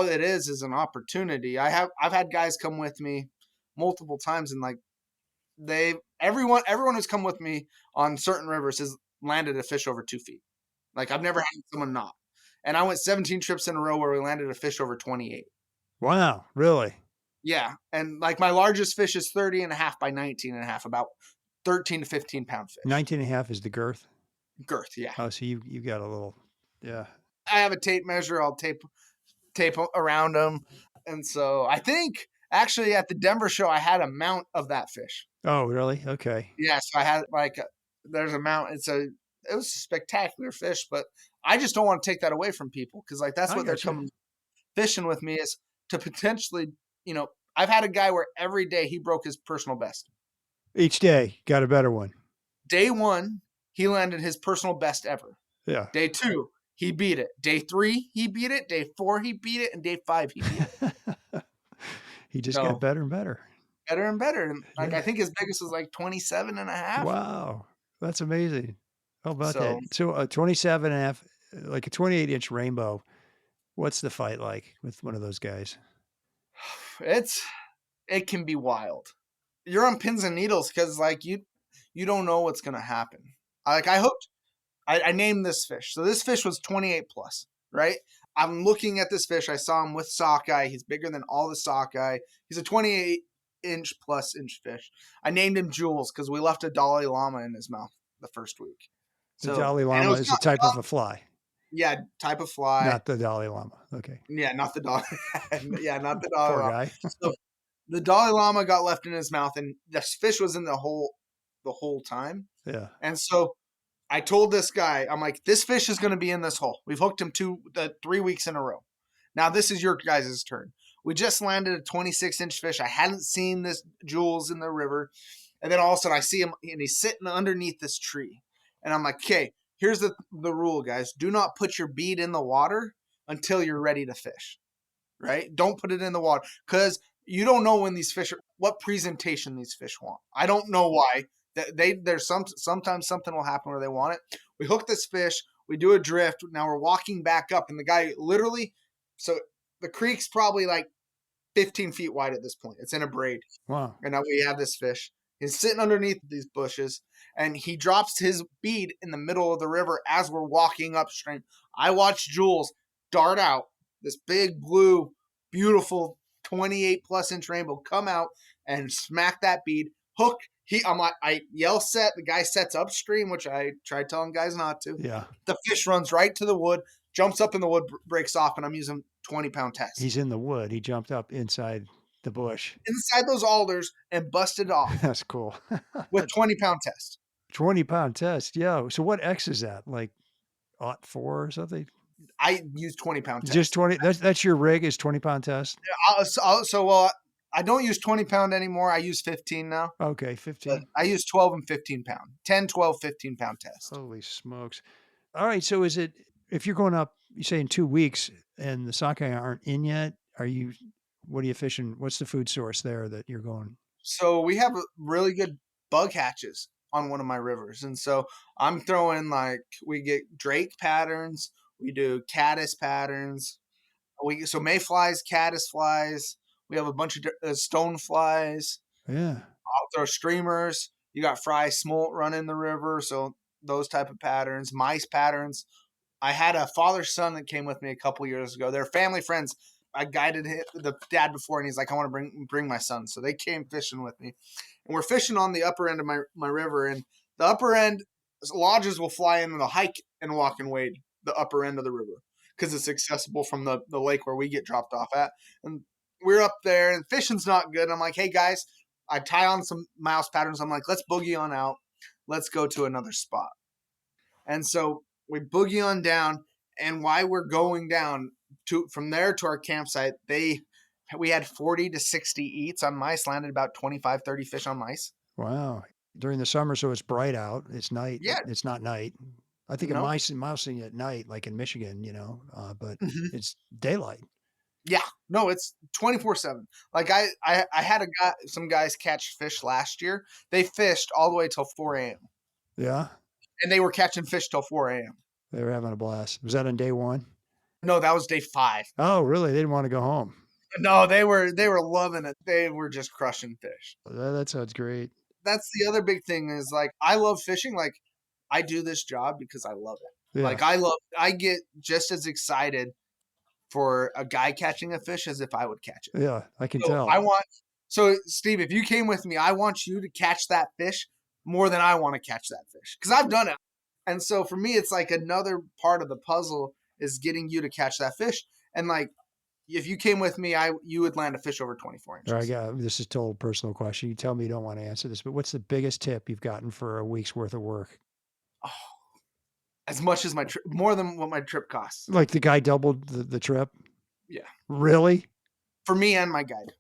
it is an opportunity. I've had guys come with me multiple times and everyone who's come with me on certain rivers has landed a fish over 2 feet. I've never had someone not. And I went 17 trips in a row where we landed a fish over 28. Wow. Really? Yeah. And my largest fish is 30 and a half by 19 and a half, about 13 to 15 pound fish. 19 and a half is the girth? Girth, yeah. Oh, so you got a little, yeah. I have a tape measure. I'll tape around them. And so I think actually at the Denver show, I had a mount of that fish. Oh, really? Okay. Yeah. So I had there's a mount. It was a spectacular fish, but I just don't want to take that away from people. Cause that's what they're coming fishing with me is to potentially, I've had a guy where every day he broke his personal best. Each day got a better one. day 1, he landed his personal best ever. Yeah. Day 2, he beat it. Day 3, he beat it. Day 4, he beat it. And day 5, he beat it. He just got So better and better. better and better. And like, Yeah. I think his biggest was like 27 and a half. Wow. That's amazing. How about So that? So a 27 and a half, like a 28-inch rainbow. What's the fight like with one of those guys? it can be wild. You're on pins and needles because like you don't know what's gonna happen. I named this fish. So this fish was 28 plus, right? I'm looking at this fish. I saw him with sockeye. He's bigger than all the sockeye. He's a 28-inch plus inch fish. I named him Jules because we left a Dalai Lama in his mouth the first week. The Dalai Lama is a type of a fly. Yeah, type of fly. Not the Dalai Lama. Okay. Yeah, not the Dalai. Yeah, not the Dalai Poor Lama. guy. So the Dalai Lama got left in his mouth, and this fish was in the whole time. Yeah. And so I told this guy, I'm like, this fish is going to be in this hole. We've hooked him 3 weeks in a row. Now this is your guys' turn. We just landed a 26-inch fish. I hadn't seen this Jules in the river. And then all of a sudden I see him and he's sitting underneath this tree. And I'm like, okay, here's the rule, guys. Do not put your bead in the water until you're ready to fish, right? Don't put it in the water because you don't know when these fish what presentation these fish want. I don't know why. There's sometimes something will happen where they want it. We hook this fish, we do a drift. Now we're walking back up, and the guy literally, so the creek's probably like 15 feet wide at this point. It's in a braid. Wow. And now we have this fish. He's sitting underneath these bushes, and he drops his bead in the middle of the river as we're walking upstream. I watch Jules dart out this big blue, beautiful 28 plus inch rainbow come out and smack that bead, hook. I yell set. The guy sets upstream, which I tried telling guys not to. Yeah. The fish runs right to the wood, jumps up in the wood, breaks off, and I'm using 20-pound test. He's in the wood. He jumped up inside the bush. Inside those alders and busted off. That's cool. With 20-pound test. 20-pound test. Yeah. So what X is that? Like 04 or something? I use 20-pound test. Just 20. That's your rig is 20-pound test? I don't use 20-pound anymore. I use 15 now. Okay, 15. I use 12 and 15-pound. 10, 12, 15-pound test. Holy smokes. All right. So if you're going up, you say in 2 weeks and the sockeye aren't in yet, what are you fishing? What's the food source there that you're going? So we have really good bug hatches on one of my rivers. And so I'm throwing we get drake patterns. We do caddis patterns. So mayflies, caddis flies. We have a bunch of stone flies. Yeah. I'll throw streamers. You got fry smolt running the river. So those type of patterns, mice patterns. I had a father-son that came with me a couple years ago. They're family friends. I guided the dad before, and he's like, I want to bring my son. So they came fishing with me. And we're fishing on the upper end of my river. And the upper end, lodges will fly in the hike and walk and wade the upper end of the river because it's accessible from the lake where we get dropped off at. And we're up there, and fishing's not good. I'm like, hey, guys, I tie on some mouse patterns. I'm like, let's boogie on out. Let's go to another spot. And so we boogie on down, and while we're going down from there to our campsite, we had 40 to 60 eats on mice, landed about 25, 30 fish on mice. Wow. During the summer, so it's bright out. It's night. Yeah. It's not night. I think of mousing at night, like in Michigan, but it's daylight. Yeah. No, it's 24/7. Like I had some guys catch fish last year. They fished all the way till 4 a.m. Yeah. And they were catching fish till 4 a.m. They were having a blast. Was that on day 1? No, that was day 5. Oh, really? They didn't want to go home. No, they were loving it. They were just crushing fish. That sounds great. That's the other big thing is I love fishing. I do this job because I love it. Yeah. I get just as excited for a guy catching a fish as if I would catch it. Yeah, I can tell. So Steve, if you came with me, I want you to catch that fish more than I want to catch that fish because I've done it. And so for me, it's like another part of the puzzle is getting you to catch that fish. And if you came with me, you would land a fish over 24 inches. All right, this is a total personal question. You tell me you don't want to answer this, but what's the biggest tip you've gotten for a week's worth of work? Oh, as much as my trip, more than what my trip costs. Like the guy doubled the trip? Yeah. Really? For me and my guide.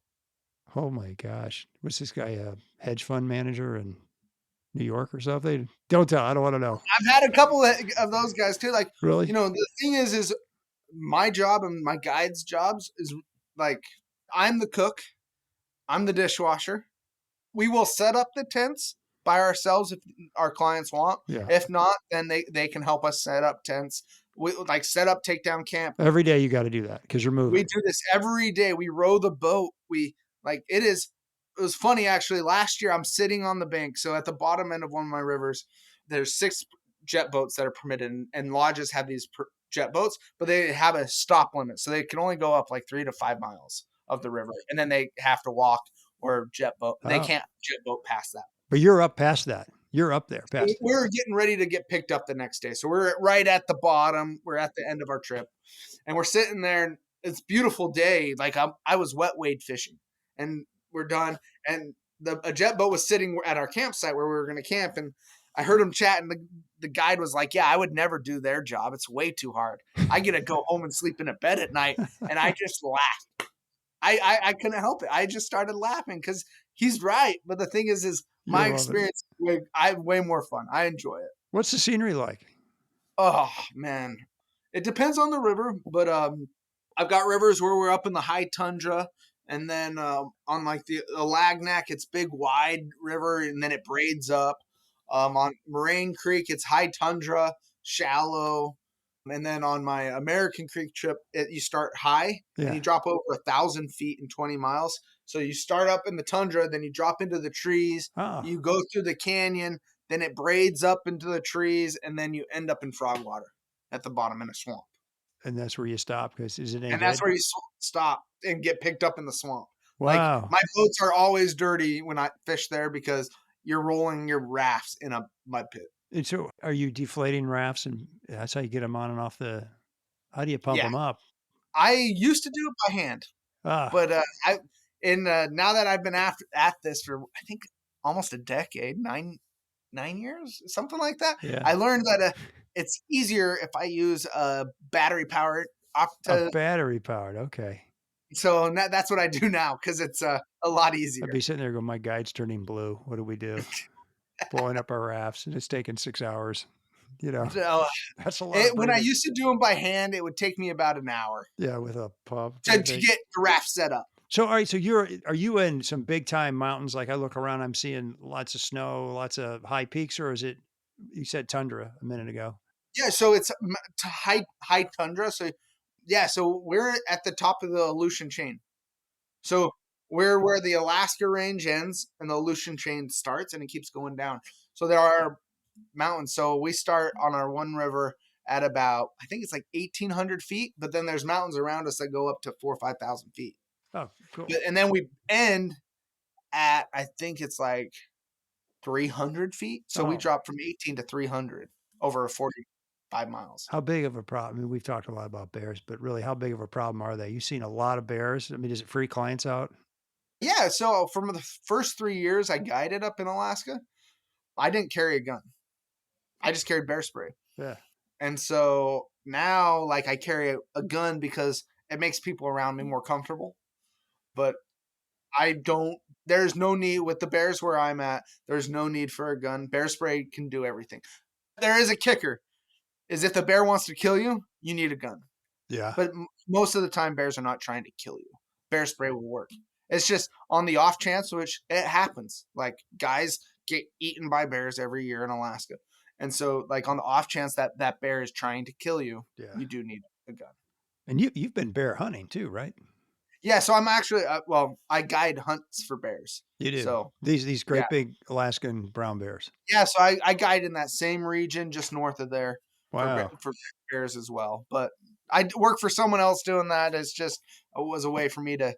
Oh my gosh. Was this guy a hedge fund manager? And New York or something? Don't tell. I don't want to know. I've had a couple of those guys too. Like, Really? the thing is my job and my guide's jobs is like, I'm the cook, I'm the dishwasher. We will set up the tents by ourselves if our clients want. Yeah. If not, then they can help us set up tents. We like set up takedown camp. Every day you got to do that because you're moving. We do this every day. We row the boat. We like it was funny actually. Last year I'm sitting on the bank. So at the bottom end of one of my rivers, there's 6 jet boats that are permitted, and lodges have these jet boats, but they have a stop limit. So they can only go up like 3 to 5 miles of the river, and then they have to walk or jet boat. They Oh. can't jet boat past that. But you're up past that. You're up there past. We're getting ready to get picked up the next day. So we're right at the bottom. We're at the end of our trip, and we're sitting there, and it's a beautiful day. Like I was wet wade fishing, and we're done. And a jet boat was sitting at our campsite where we were going to camp, and I heard him chat, and the guide was like, "Yeah, I would never do their job. It's way too hard. I get to go home and sleep in a bed at night." And I just laughed. I couldn't help it. I just started laughing because he's right. But the thing is my experience, I have way more fun. I enjoy it. What's the scenery like? Oh man, it depends on the river, but I've got rivers where we're up in the high tundra, and then on like the Lagnac, it's big wide river, and then it braids up. On Moraine Creek, it's high tundra, shallow, and then on my American Creek trip, you start high and you drop over 1,000 feet in 20 miles. So you start up in the tundra, then you drop into the trees, you go through the canyon, then it braids up into the trees, and then you end up in frog water at the bottom in a swamp. And that's where you stop because is it? And that's where you stop and get picked up in the swamp. Wow. Like my boats are always dirty when I fish there because you're rolling your rafts in a mud pit. And so are you deflating rafts, and that's how you get them on and off how do you pump them up? I used to do it by hand, but now that I've been at this for, I think, almost a decade, nine years, something like that. Yeah. I learned that it's easier if I use a battery powered battery powered. Okay. So that's what I do now because it's a lot easier. I'd be sitting there going, my guide's turning blue. What do we do? Blowing up our rafts, and it's taking 6 hours. That's a lot. When I used to do them by hand, it would take me about an hour. Yeah, with a pump to get the raft set up. So, all right. So are you in some big time mountains? Like I look around, I'm seeing lots of snow, lots of high peaks, or is it? You said tundra a minute ago. Yeah, so it's high tundra. So yeah, so we're at the top of the Aleutian chain. So we're where the Alaska range ends and the Aleutian chain starts, and it keeps going down. So there are mountains. So we start on our one river at about, I think it's like 1,800 feet, but then there's mountains around us that go up to 4,000 or 5,000 feet. Oh, cool. And then we end at, I think it's like 300 feet. So we drop from 18 to 300 over 45 miles. How big of a problem? I mean, we've talked a lot about bears, but really, how big of a problem are they? You've seen a lot of bears. I mean, is it free clients out? Yeah. So from the first 3 years I guided up in Alaska, I didn't carry a gun. I just carried bear spray. Yeah. And so now, like, I carry a gun because it makes people around me more comfortable. But there's no need with the bears where I'm at. There's no need for a gun. Bear spray can do everything. There is a kicker, is if the bear wants to kill you, you need a gun. Yeah. But most of the time, bears are not trying to kill you. Bear spray will work. It's just on the off chance, which it happens. Like, guys get eaten by bears every year in Alaska. And so, like, on the off chance that bear is trying to kill you, you do need a gun. And you've been bear hunting too, right? Yeah, so I'm actually I guide hunts for bears. You do. So these great big Alaskan brown bears. Yeah, so I guide in that same region just north of there. Wow. For bears as well. But I work for someone else doing that. It was a way for me to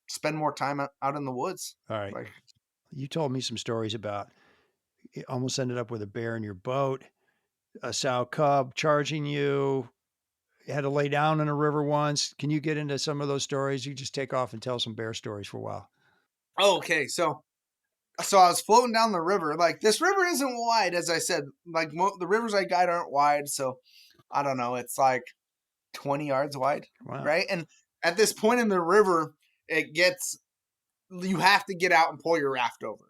spend more time out in the woods. All right. You told me some stories about you almost ended up with a bear in your boat, a sow cub charging you. You had to lay down in a river once. Can you get into some of those stories? You just take off and tell some bear stories for a while. Oh, okay. So I was floating down the river. Like, this river isn't wide, as I said. Like, the rivers I guide aren't wide. So I don't know. It's like 20 yards wide. Wow. Right. And at this point in the river, you have to get out and pull your raft over.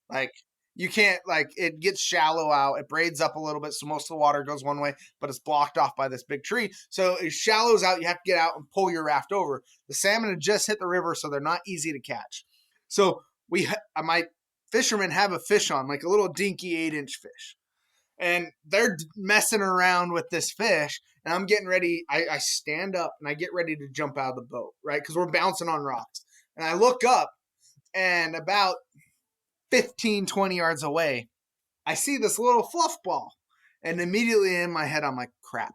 Like, You can't, like, it gets shallow out. It braids up a little bit, so most of the water goes one way, but it's blocked off by this big tree. So it shallows out. You have to get out and pull your raft over. The salmon had just hit the river, so they're not easy to catch. So my fishermen have a fish on, like a little dinky 8-inch fish. And they're messing around with this fish, and I'm getting ready. I stand up, and I get ready to jump out of the boat, right? Because we're bouncing on rocks. And I look up, and about 15, 20 yards away, I see this little fluff ball. And immediately in my head, I'm like, crap.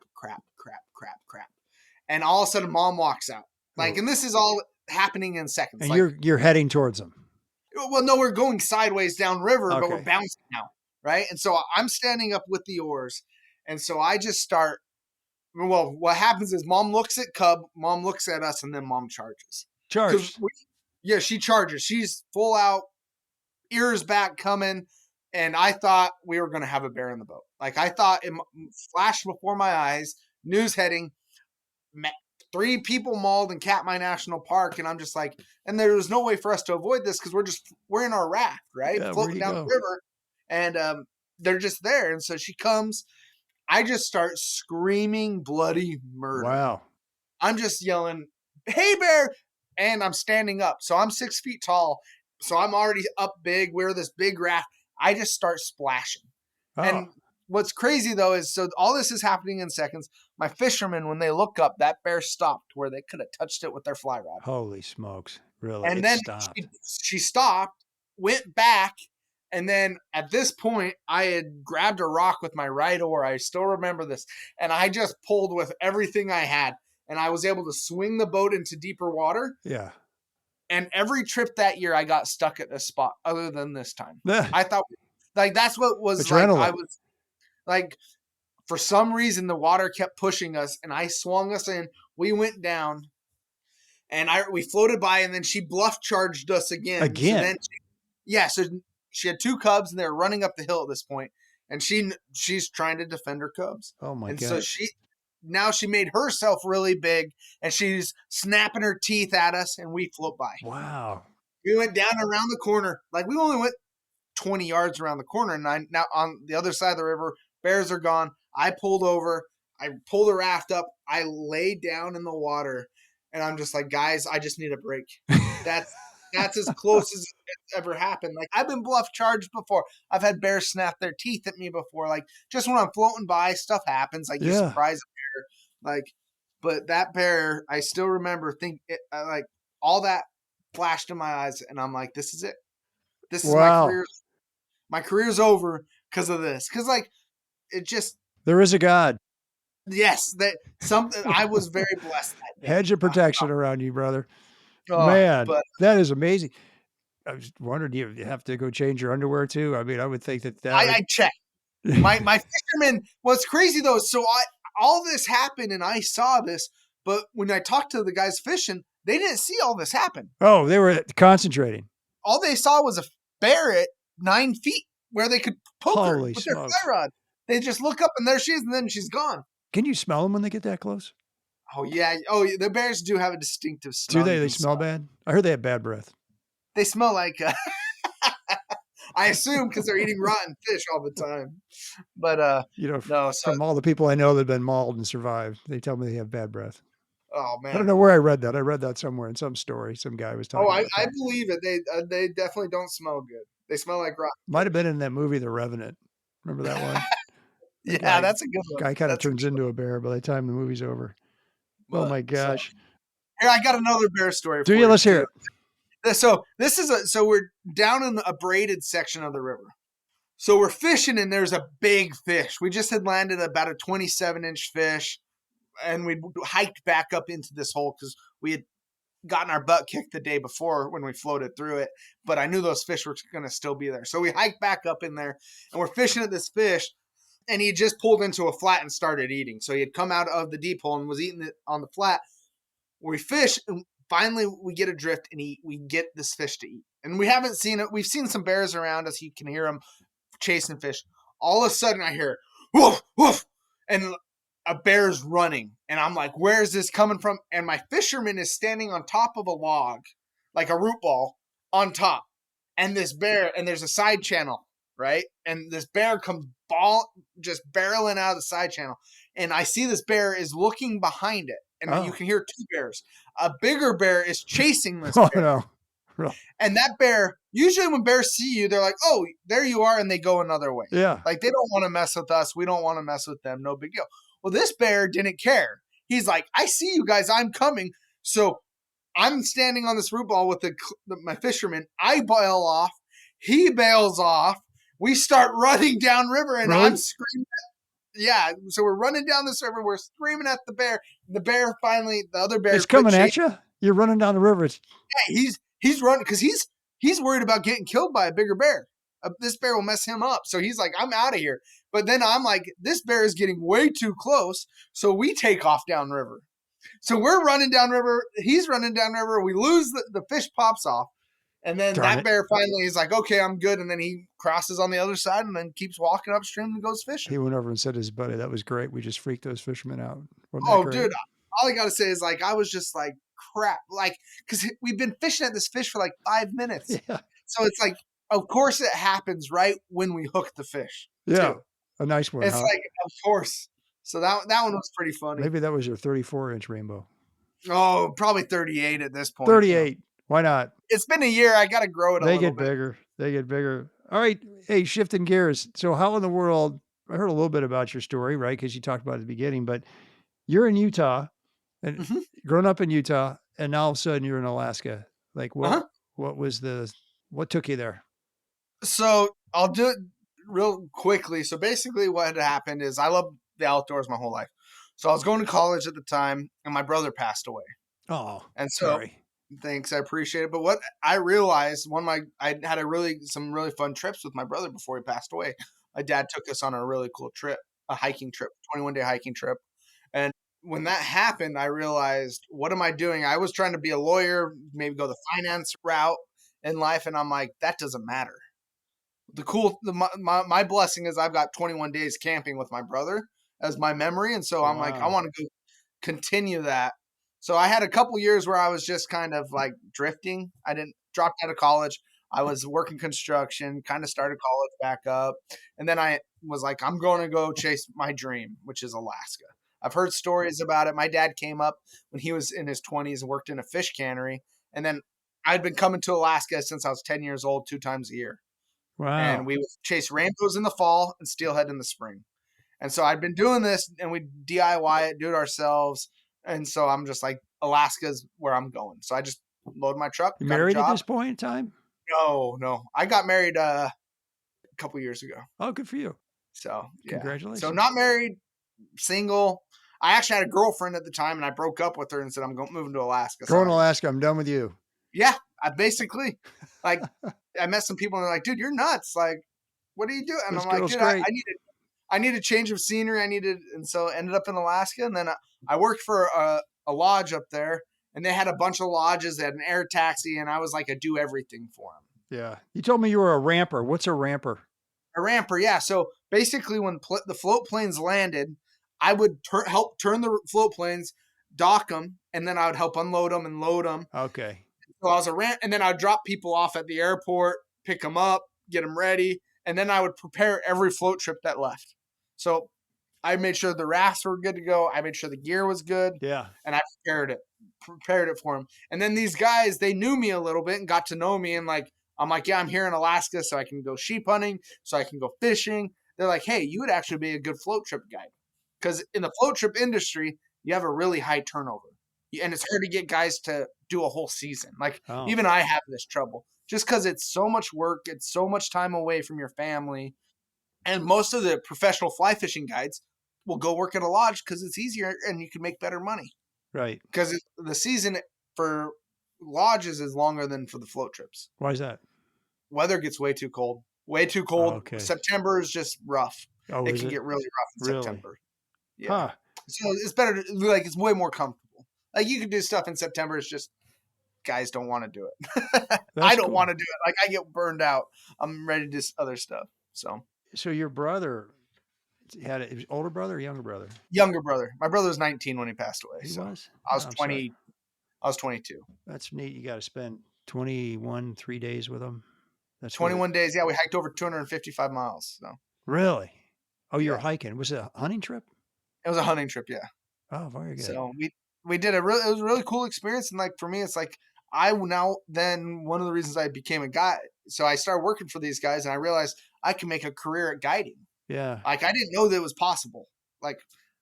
And all of a sudden, Mom walks out. Like, and this is all happening in seconds. And like, you're heading towards them. Well, no, we're going sideways downriver, but Okay. we're bouncing now, right? And so I'm standing up with the oars. And so I just start. Well, what happens is Mom looks at Cub, Mom looks at us, and then Mom charges. Charged. Yeah, she charges. She's full out, ears back coming, and I thought we were going to have a bear in the boat. Like, I thought it flashed before my eyes, news heading, 3 people mauled in Katmai National Park, and I'm just like, and there was no way for us to avoid this because we're in our raft, right? Yeah, floating down the river, and they're just there. And so she comes. I just start screaming bloody murder. Wow. I'm just yelling, "Hey, bear!" And I'm standing up. So I'm 6 feet tall. So I'm already up big. We're this big raft. I just start splashing. Oh. And what's crazy, though, is so all this is happening in seconds. My fishermen, when they look up, that bear stopped where they could have touched it with their fly rod. Holy smokes. Really? And then stopped. she stopped, went back. And then at this point, I had grabbed a rock with my right oar. I still remember this. And I just pulled with everything I had. And I was able to swing the boat into deeper water. Yeah. And every trip that year, I got stuck at this spot other than this time. Yeah. I thought, like, that's what was Adrenaline. like. I was like, for some reason, the water kept pushing us. And I swung us in. We went down. And we floated by. And then she bluff charged us again. Again? So then so she had 2 cubs, and they were running up the hill at this point, and she's trying to defend her cubs. Oh my god! And so she made herself really big, and she's snapping her teeth at us, and we float by. Wow! We went down around the corner, like we only went 20 yards around the corner, and now on the other side of the river, bears are gone. I pulled over, I pulled the raft up, I laid down in the water, and I'm just like, guys, I just need a break. That's as close as it's ever happened. Like, I've been bluff charged before. I've had bears snap their teeth at me before. Like, just when I'm floating by, stuff happens. Like, you surprise a bear. Like, but that bear, I still remember like all that flashed in my eyes, and I'm like, this is it. This is my career. My career's over because of this. Because, like, it just. There is a God. Yes, I was very blessed that day. Hedge of protection around you, brother. Oh, man, that is amazing. I was wondering, do you have to go change your underwear too? I mean, I would think that I checked. My fisherman. What's crazy though, so all this happened and I saw this, but when I talked to the guys fishing, they didn't see all this happen. Oh, they were concentrating. All they saw was a bear at 9 feet where they could poke her with their fly rod. They just look up and there she is, and then she's gone. Can you smell them when they get that close? Oh yeah. Oh, the bears do have a distinctive smell. Do they? They smell bad? I heard they have bad breath. They smell like. I assume because they're eating rotten fish all the time. But from all the people I know that have been mauled and survived, they tell me they have bad breath. Oh man, I don't know where I read that. I read that somewhere in some story. Some guy was talking. I believe it. They definitely don't smell good. They smell like rotten. Might have been in that movie, The Revenant. Remember that one? Yeah, that's a good one. Guy kind of turns into a bear by the time the movie's over. Oh my gosh! Here, I got another bear story. Do you? Let's hear it. So this is so we're down in a braided section of the river. So we're fishing and there's a big fish. We just had landed about a 27-inch fish, and we hiked back up into this hole because we had gotten our butt kicked the day before when we floated through it. But I knew those fish were going to still be there. So we hiked back up in there and we're fishing at this fish. And he just pulled into a flat and started eating. So he had come out of the deep hole and was eating it on the flat. We fish, and finally we get adrift, and we get this fish to eat. And we haven't seen it. We've seen some bears around us. You can hear them chasing fish. All of a sudden I hear, woof, woof, and a bear's running. And I'm like, where is this coming from? And my fisherman is standing on top of a log, like a root ball, on top. And this bear, and there's a side channel, right? And this bear comes just barreling out of the side channel. And I see this bear is looking behind it. And you can hear two bears. A bigger bear is chasing this Oh, bear. no. Really? And that bear, usually when bears see you, they're like, oh, there you are. And they go another way. Yeah. Like, they don't want to mess with us. We don't want to mess with them. No big deal. Well, this bear didn't care. He's like, I see you guys. I'm coming. So I'm standing on this root ball with my fisherman. I bail off. He bails off. We start running downriver, and Really? I'm screaming. Yeah, so we're running down this river. We're screaming at the bear. The bear finally, the other bear, It's coming at you? You're running down the river. Yeah, he's running because he's worried about getting killed by a bigger bear. This bear will mess him up. So he's like, I'm out of here. But then I'm like, this bear is getting way too close. So we take off downriver. So we're running downriver. He's running downriver. We lose the fish pops off. And then that bear finally is like, okay, I'm good. And then he crosses on the other side and then keeps walking upstream and goes fishing. He went over and said to his buddy, that was great. We just freaked those fishermen out. Oh, dude, all I got to say is like, I was just like, crap. Like, because we've been fishing at this fish for like 5 minutes. Yeah. So it's like, of course it happens right when we hook the fish. Yeah. Too. A nice one. It's like, of course. So that one was pretty funny. Maybe that was your 34-inch rainbow. Oh, probably 38 at this point. 38. Why not? It's been a year. I got to grow it a little bit. They get bigger. All right. Hey, shifting gears. So how in the world, I heard a little bit about your story, right? Because you talked about it at the beginning, but you're in Utah and grown up in Utah, and now all of a sudden you're in Alaska. Like what took you there? So I'll do it real quickly. So basically what had happened is I loved the outdoors my whole life. So I was going to college at the time and my brother passed away. Oh, and so sorry. Thanks, I appreciate it. But what I realized I had some really fun trips with my brother before he passed away. My dad took us on a really cool trip, a hiking trip, 21-day hiking trip. And when that happened, I realized, what am I doing? I was trying to be a lawyer, maybe go the finance route in life. And I'm like, that doesn't matter. My blessing is I've got 21 days camping with my brother as my memory. And so I'm like, I want to go continue that. So I had a couple years where I was just kind of like drifting. I didn't drop out of college. I was working construction, kind of started college back up. And then I was like, I'm going to go chase my dream, which is Alaska. I've heard stories about it. My dad came up when he was in his 20s and worked in a fish cannery. And then I'd been coming to Alaska since I was 10 years old, 2 times a year. Wow. And we would chase rainbows in the fall and steelhead in the spring. And so I'd been doing this and we DIY it, do it ourselves. And so I'm just like, Alaska's where I'm going. So I just load my truck. You married at this point in time? No. I got married a couple years ago. Oh, good for you. So yeah. Congratulations. So not married, single. I actually had a girlfriend at the time and I broke up with her and said, I'm moving to Alaska. Going to Alaska. I'm done with you. Yeah. I basically like, I met some people and they're like, dude, you're nuts. Like, what are you doing? And I'm like, dude, I need a change of scenery. And so I ended up in Alaska. And then I worked for a lodge up there and they had a bunch of lodges. They had an air taxi and I was like a do everything for them. Yeah. You told me you were a ramper. What's a ramper? A ramper. Yeah. So basically when the float planes landed, I would help turn the float planes, dock them, and then I would help unload them and load them. Okay. So I was a ramp, and then I'd drop people off at the airport, pick them up, get them ready, and then I would prepare every float trip that left. So I made sure the rafts were good to go. I made sure the gear was good. Yeah. And I prepared it for them. And then these guys, they knew me a little bit and got to know me. And I'm like, yeah, I'm here in Alaska, so I can go sheep hunting, so I can go fishing. They're like, hey, you would actually be a good float trip guide. Because in the float trip industry, you have a really high turnover. And it's hard to get guys to do a whole season. Even I have this trouble. Just because it's so much work, it's so much time away from your family. And most of the professional fly fishing guides will go work at a lodge because it's easier and you can make better money. Right. Because the season for lodges is longer than for the float trips. Why is that? Weather gets way too cold. Way too cold. Okay. September is just rough. It can get really rough in September. Yeah. Huh. So it's better it's way more comfortable. Like you can do stuff in September. It's just guys don't want to do it. I don't want to do it. Like I get burned out. I'm ready to do other stuff. So your brother had his older brother or younger brother? Younger brother. My brother was 19 when he passed away. He was? I was 20. I was 22. That's neat. You got to spend 3 days with him. That's 21 days. Yeah, we hiked over 255 miles. So really. Oh, you were yeah, hiking. Was it a hunting trip? it was a hunting trip. Yeah. Oh, very good. So we did it was a really cool experience. And like for me, it's like then one of the reasons I became a guide. So I started working for these guys and I realized I can make a career at guiding. Yeah. Like I didn't know that it was possible. Like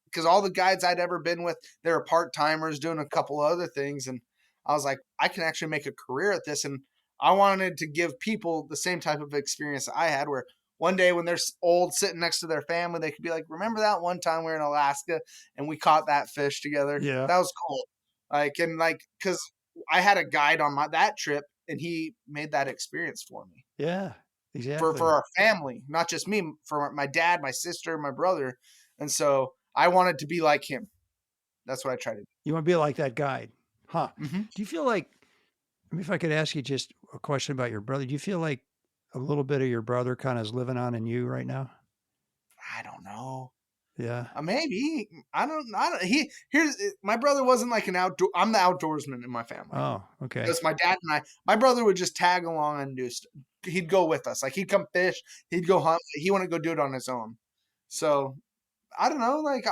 because all the guides I'd ever been with, they were part timers doing a couple other things, and I was like, I can actually make a career at this, and I wanted to give people the same type of experience I had, where one day when they're old, sitting next to their family, they could be like, "Remember that one time we were in Alaska and we caught that fish together? Yeah. That was cool." Because I had a guide on that trip, and he made that experience for me. Yeah. Exactly. For our family, not just me, for my dad, my sister, my brother. And so I wanted to be like him. That's what I tried to do. You want to be like that guide, huh? Mm-hmm. Do you feel like, I mean, if I could ask you just a question about your brother, do you feel like a little bit of your brother kind of is living on in you right now? I don't know. Yeah. Maybe. I don't. My brother wasn't like an outdoor. I'm the outdoorsman in my family. Oh, okay. Because my dad and my brother would just tag along and do stuff. He'd go with us. Like he'd come fish. He'd go hunt. He wouldn't go do it on his own. So I don't know. Like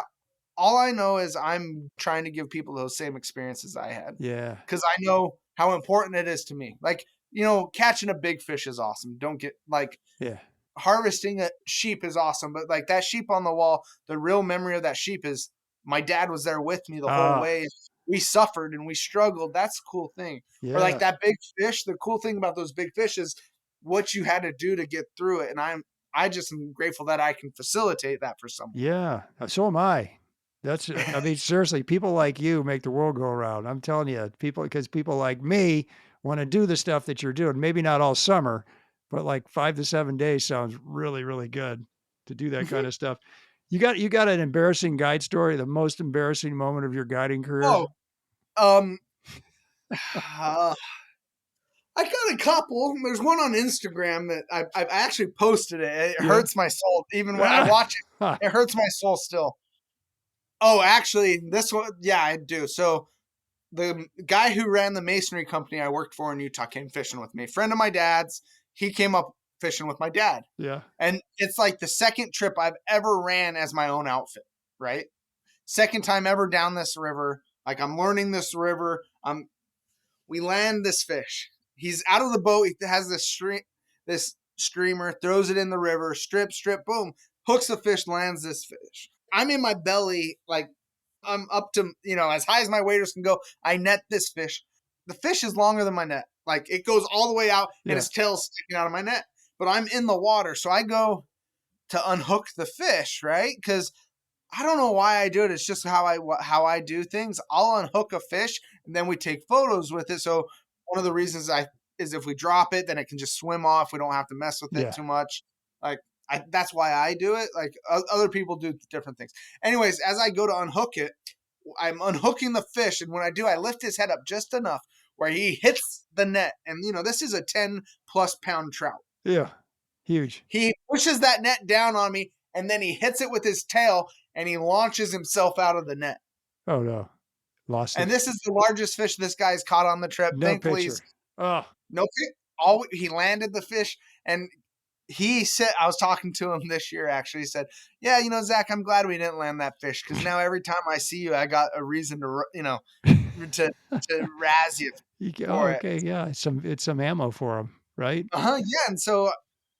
all I know is I'm trying to give people those same experiences I had. Yeah. Because I know how important it is to me. Like, catching a big fish is awesome. Don't get like Yeah. harvesting a sheep is awesome. But like that sheep on the wall, the real memory of that sheep is my dad was there with me the whole way. We suffered and we struggled. That's a cool thing. Yeah. Or like that big fish. The cool thing about those big fish is what you had to do to get through it. And I just am grateful that I can facilitate that for someone. Yeah. So am I. That's, I mean, seriously, people like you make the world go around. I'm telling you, because people like me want to do the stuff that you're doing. Maybe not all summer, but like 5 to 7 days sounds really, really good to do that kind of stuff. You got an embarrassing guide story, the most embarrassing moment of your guiding career? I got a couple. There's one on Instagram that I've actually posted it. It hurts my soul. Even when I watch it, it hurts my soul still. Oh, actually, this one, yeah, I do. So the guy who ran the masonry company I worked for in Utah came fishing with me. Friend of my dad's. He came up fishing with my dad. Yeah. And it's like the second trip I've ever ran as my own outfit, right? Second time ever down this river. Like I'm learning this river. We land this fish. He's out of the boat. He has this streamer, throws it in the river, strip, boom, hooks the fish, lands this fish. I'm in my belly, like I'm up to, as high as my waders can go. I net this fish. The fish is longer than my net. Like it goes all the way out and his tail's sticking out of my net. But I'm in the water. So I go to unhook the fish, right? Because I don't know why I do it. It's just how I do things. I'll unhook a fish and then we take photos with it. So one of the reasons is if we drop it, then it can just swim off. We don't have to mess with it too much. Like that's why I do it. Like other people do different things. Anyways, as I go to unhook it, I'm unhooking the fish. And when I do, I lift his head up just enough where he hits the net. And this is a 10+ pound trout. Yeah. Huge. He pushes that net down on me and then he hits it with his tail and he launches himself out of the net. Oh no. Lost it. And this is the largest fish this guy's caught on the trip. No Thankfully, picture. Oh. No, he landed the fish, and he said, I was talking to him this year, actually. He said, yeah, Zach, I'm glad we didn't land that fish because now every time I see you, I got a reason to, to razz you. Okay, yeah, it's some ammo for him, right? Yeah, and so,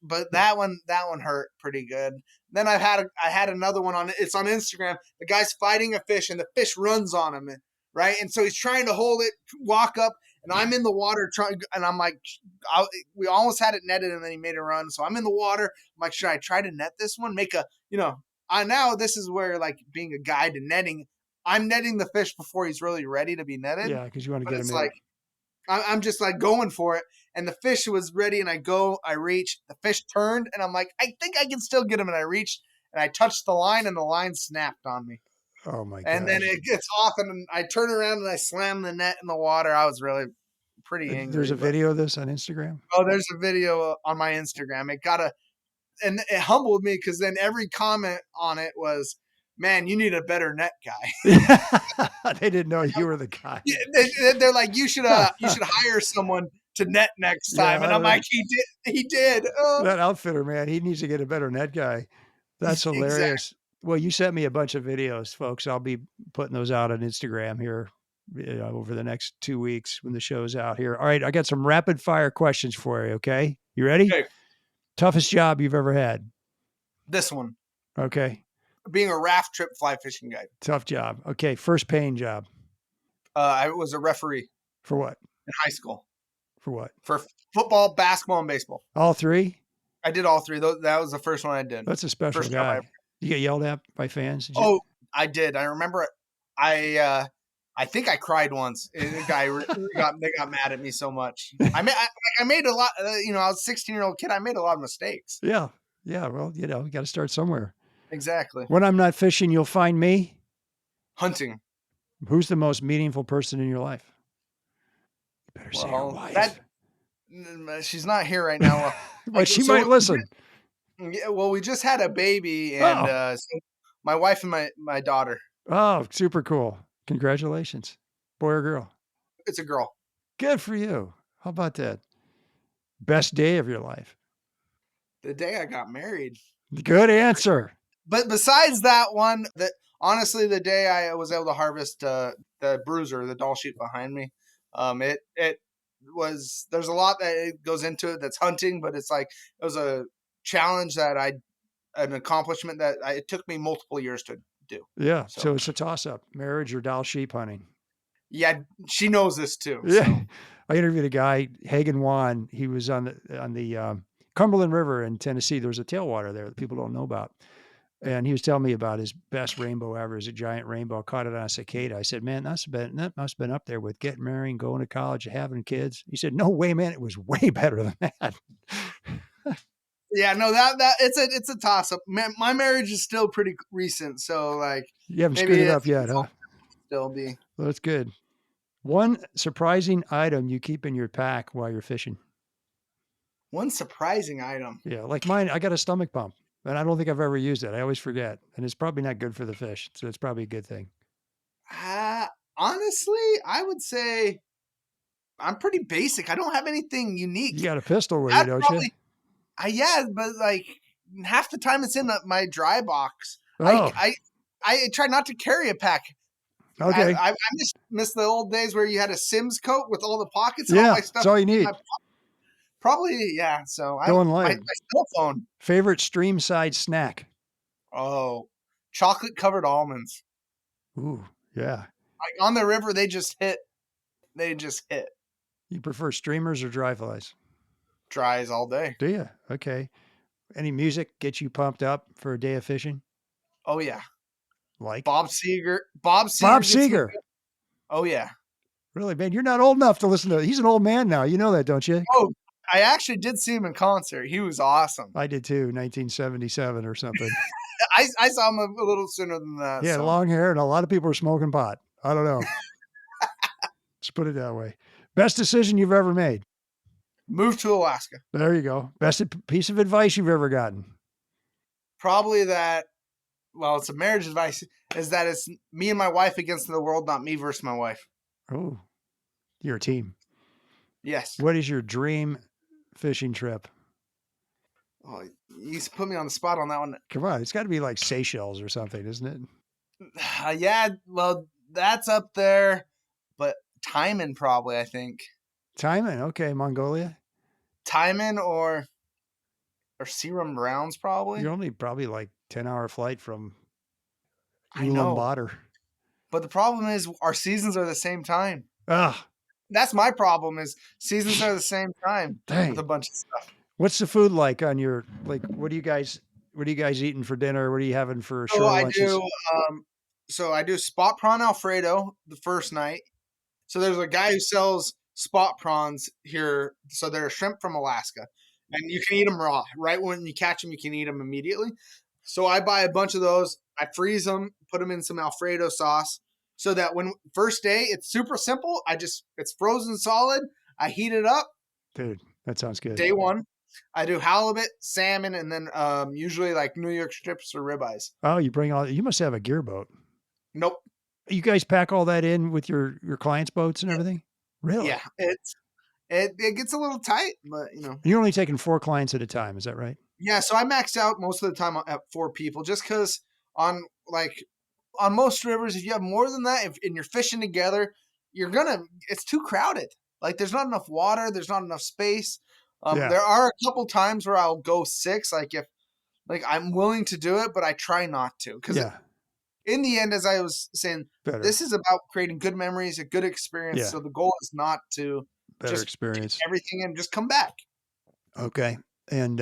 but that one hurt pretty good. Then I had another one it's on Instagram. The guy's fighting a fish, and the fish runs on him, right? And so he's trying to hold it, walk up. And I'm in the water trying, and I'm like, we almost had it netted, and then he made a run. So I'm in the water. I'm like, should I try to net this one? Now this is where like being a guide to netting, I'm netting the fish before he's really ready to be netted. Yeah, because you want to get him in. Like, I'm just like going for it, and the fish was ready, and I reach, the fish turned, and I'm like, I think I can still get him, and I reached, and I touched the line, and the line snapped on me. Oh my god! And then it gets off, and I turn around and I slam the net in the water. I was really pretty angry. There's a video of this on Instagram? Oh, there's a video on my Instagram. And it humbled me because then every comment on it was, man, you need a better net guy. They didn't know you were the guy. They're like, you should hire someone to net next Yeah, time. And I I'm know. like, he did. Oh. That outfitter, man, he needs to get a better net guy. That's Exactly. hilarious. Well, you sent me a bunch of videos, folks. I'll be putting those out on Instagram here over the next 2 weeks when the show's out here. All right, I got some rapid fire questions for you, okay? You ready? Okay. Toughest job you've ever had? This one, Okay. being a raft trip fly fishing guide. Tough job. Okay, first paying job. I was a referee For what? in high school For what? for football, basketball, and baseball. All three? I did all three. That was the first one I did. That's a special First job guy. You get yelled at by fans? Did you? Oh, I did. I remember. I think I cried once. The guy they got mad at me so much. I made a lot. I was a 16-year-old kid. I made a lot of mistakes. Yeah. Yeah. Well, you got to start somewhere. Exactly. When I'm not fishing, you'll find me Hunting. Who's the most meaningful person in your life? You better say your wife. She's not here right now. But she might listen. Yeah, well, we just had a baby, and so my wife and my daughter. Oh, super cool. Congratulations. Boy or girl? It's a girl. Good for you. How about that? Best day of your life? The day I got married. Good answer. But besides that one, honestly, the day I was able to harvest the bruiser, the doll sheep behind me, it was, there's a lot that it goes into it that's hunting, but it's like, it was a challenge an accomplishment that it took me multiple years to do. Yeah. So it's a toss up, marriage or doll sheep hunting. Yeah. She knows this too. Yeah. So. I interviewed a guy, Hagen Wan. He was on the Cumberland River in Tennessee. There was a tailwater there that people don't know about. And he was telling me about his best rainbow ever. Is a giant rainbow. Caught it on a cicada. I said, man, that must have been up there with getting married, going to college, having kids. He said, no way, man. It was way better than that. Yeah, no, that it's a toss up. My marriage is still pretty recent, so like you haven't screwed it up yet, huh? Still be. Well, that's good. One surprising item you keep in your pack while you're fishing. One surprising item. Yeah, like mine. I got a stomach pump, and I don't think I've ever used it. I always forget, and it's probably not good for the fish, so it's probably a good thing. Honestly, I would say I'm pretty basic. I don't have anything unique. You got a pistol with you, don't you? Yeah, but like half the time it's in my dry box. Oh. I try not to carry a pack. Okay. I miss the old days where you had a Sims coat with all the pockets. Yeah, and all my stuff. that's all you need. Probably, yeah. So Going light. My cell phone. Favorite stream side snack? Oh, chocolate covered almonds. Ooh, yeah. Like on the river, they just hit. You prefer streamers or dry flies? Dries all day. Do you? Okay. Any music get you pumped up for a day of fishing? Oh yeah. Like Bob Seger. Bob Seger. Oh yeah. Really, man? You're not old enough to listen to. He's an old man now. You know that, don't you? Oh, I actually did see him in concert. He was awesome. I did too, 1977 or something. I saw him a little sooner than that. He had long hair, and a lot of people were smoking pot. I don't know. Let's put it that way. Best decision you've ever made? Move to Alaska. There you go. Best piece of advice you've ever gotten? Probably that. Well, it's a marriage advice. Is that it's me and my wife against the world, not me versus my wife. Oh, you're a team. Yes. What is your dream fishing trip? Oh, you put me on the spot on that one. Come on, it's got to be like Seychelles or something, isn't it? Yeah, well, that's up there, but Timon probably, I think. Timon, okay, Mongolia. Timon or Serum Browns probably. You're only probably like 10-hour flight from Ulaanbaatar. But the problem is our seasons are the same time. That's my problem is seasons are the same time. Dang. With a bunch of stuff. What's the food like on your, like, what are you guys eating for dinner? What are you having for shore lunches? So I do spot prawn Alfredo the first night. So there's a guy who sells spot prawns here. So they're shrimp from Alaska. And you can eat them raw. Right when you catch them, you can eat them immediately. So I buy a bunch of those. I freeze them, put them in some Alfredo sauce. So that when first day, it's super simple. It's frozen solid. I heat it up. Dude, that sounds good. Day one. I do halibut, salmon, and then usually like New York strips or ribeyes. Oh, you must have a gear boat. Nope. You guys pack all that in with your clients' boats and everything? Really? Yeah. It gets a little tight, but You're only taking 4 clients at a time. Is that right? Yeah, so I max out most of the time at 4 people, just because on most rivers, if you have more than that, and you're fishing together, it's too crowded. Like there's not enough water, there's not enough space. Yeah. There are a couple times where I'll go 6, if I'm willing to do it, but I try not to, because in the end, as I was saying, this is about creating good memories, a good experience. Yeah. So the goal is not to Better experience. get everything and just come back. Okay. And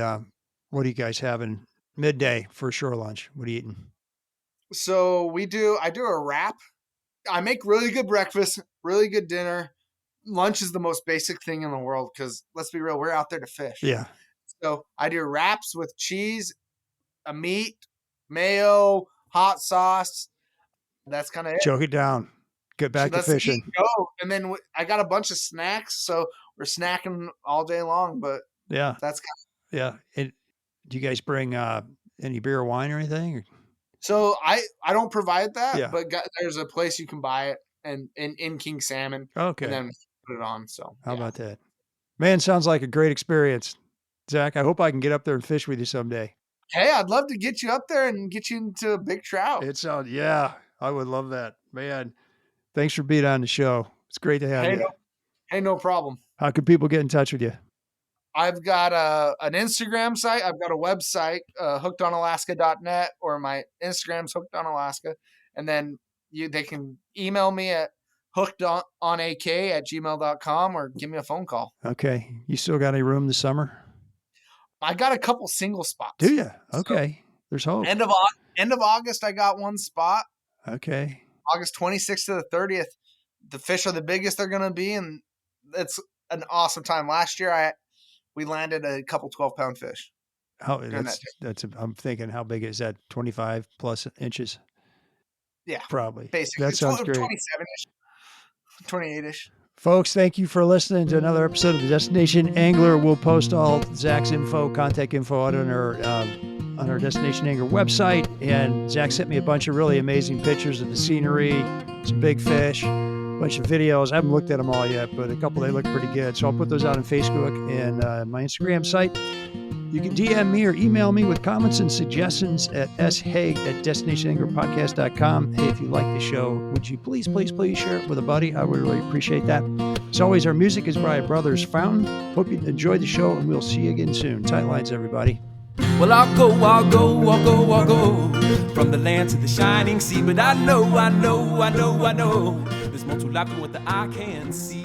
what are you guys having midday for shore lunch? What are you eating? So I do a wrap. I make really good breakfast, really good dinner. Lunch is the most basic thing in the world because let's be real, we're out there to fish. Yeah. So I do wraps with cheese, a meat, mayo, hot sauce. That's kind of it. Choke it down. Get back to fishing. Go. And then I got a bunch of snacks, so we're snacking all day long. But yeah, that's kind of. Yeah. Do you guys bring any beer or wine or anything? So I don't provide that, Yeah. but there's a place you can buy it and in King Salmon. Okay. And then put it on. So how about that? Man, sounds like a great experience. Zach, I hope I can get up there and fish with you someday. Hey, I'd love to get you up there and get you into a big trout. I would love that. Man, thanks for being on the show. It's great to have you. No problem. How can people get in touch with you? I've got an Instagram site. I've got a website, hookedonalaska.net, or my Instagram's hookedonalaska. And then they can email me at hookedonak@gmail.com or give me a phone call. Okay. You still got any room this summer? I got a couple single spots. Do you? Okay. So there's hope. End of August, I got one spot. Okay. August 26th to the 30th. The fish are the biggest they're going to be, and it's an awesome time. Last year, we landed a couple 12-pound fish. I'm thinking, how big is that? 25 plus inches? Yeah. Probably. Basically. That sounds great. 27-ish. 28-ish. Folks, thank you for listening to another episode of the Destination Angler. We'll post all Zach's contact info out on our Destination Angler website. And Zach sent me a bunch of really amazing pictures of the scenery, some big fish, a bunch of videos. I haven't looked at them all yet, but a couple, they look pretty good. So I'll put those out on Facebook and my Instagram site. You can DM me or email me with comments and suggestions at shaig@destinationanglerpodcast.com. Hey, if you like the show, would you please share it with a buddy? I would really appreciate that. As always, our music is by Brothers Fountain. Hope you enjoyed the show, and we'll see you again soon. Tight lines, everybody. Well, I'll go from the land to the shining sea. But I know there's more to life than what the eye can see.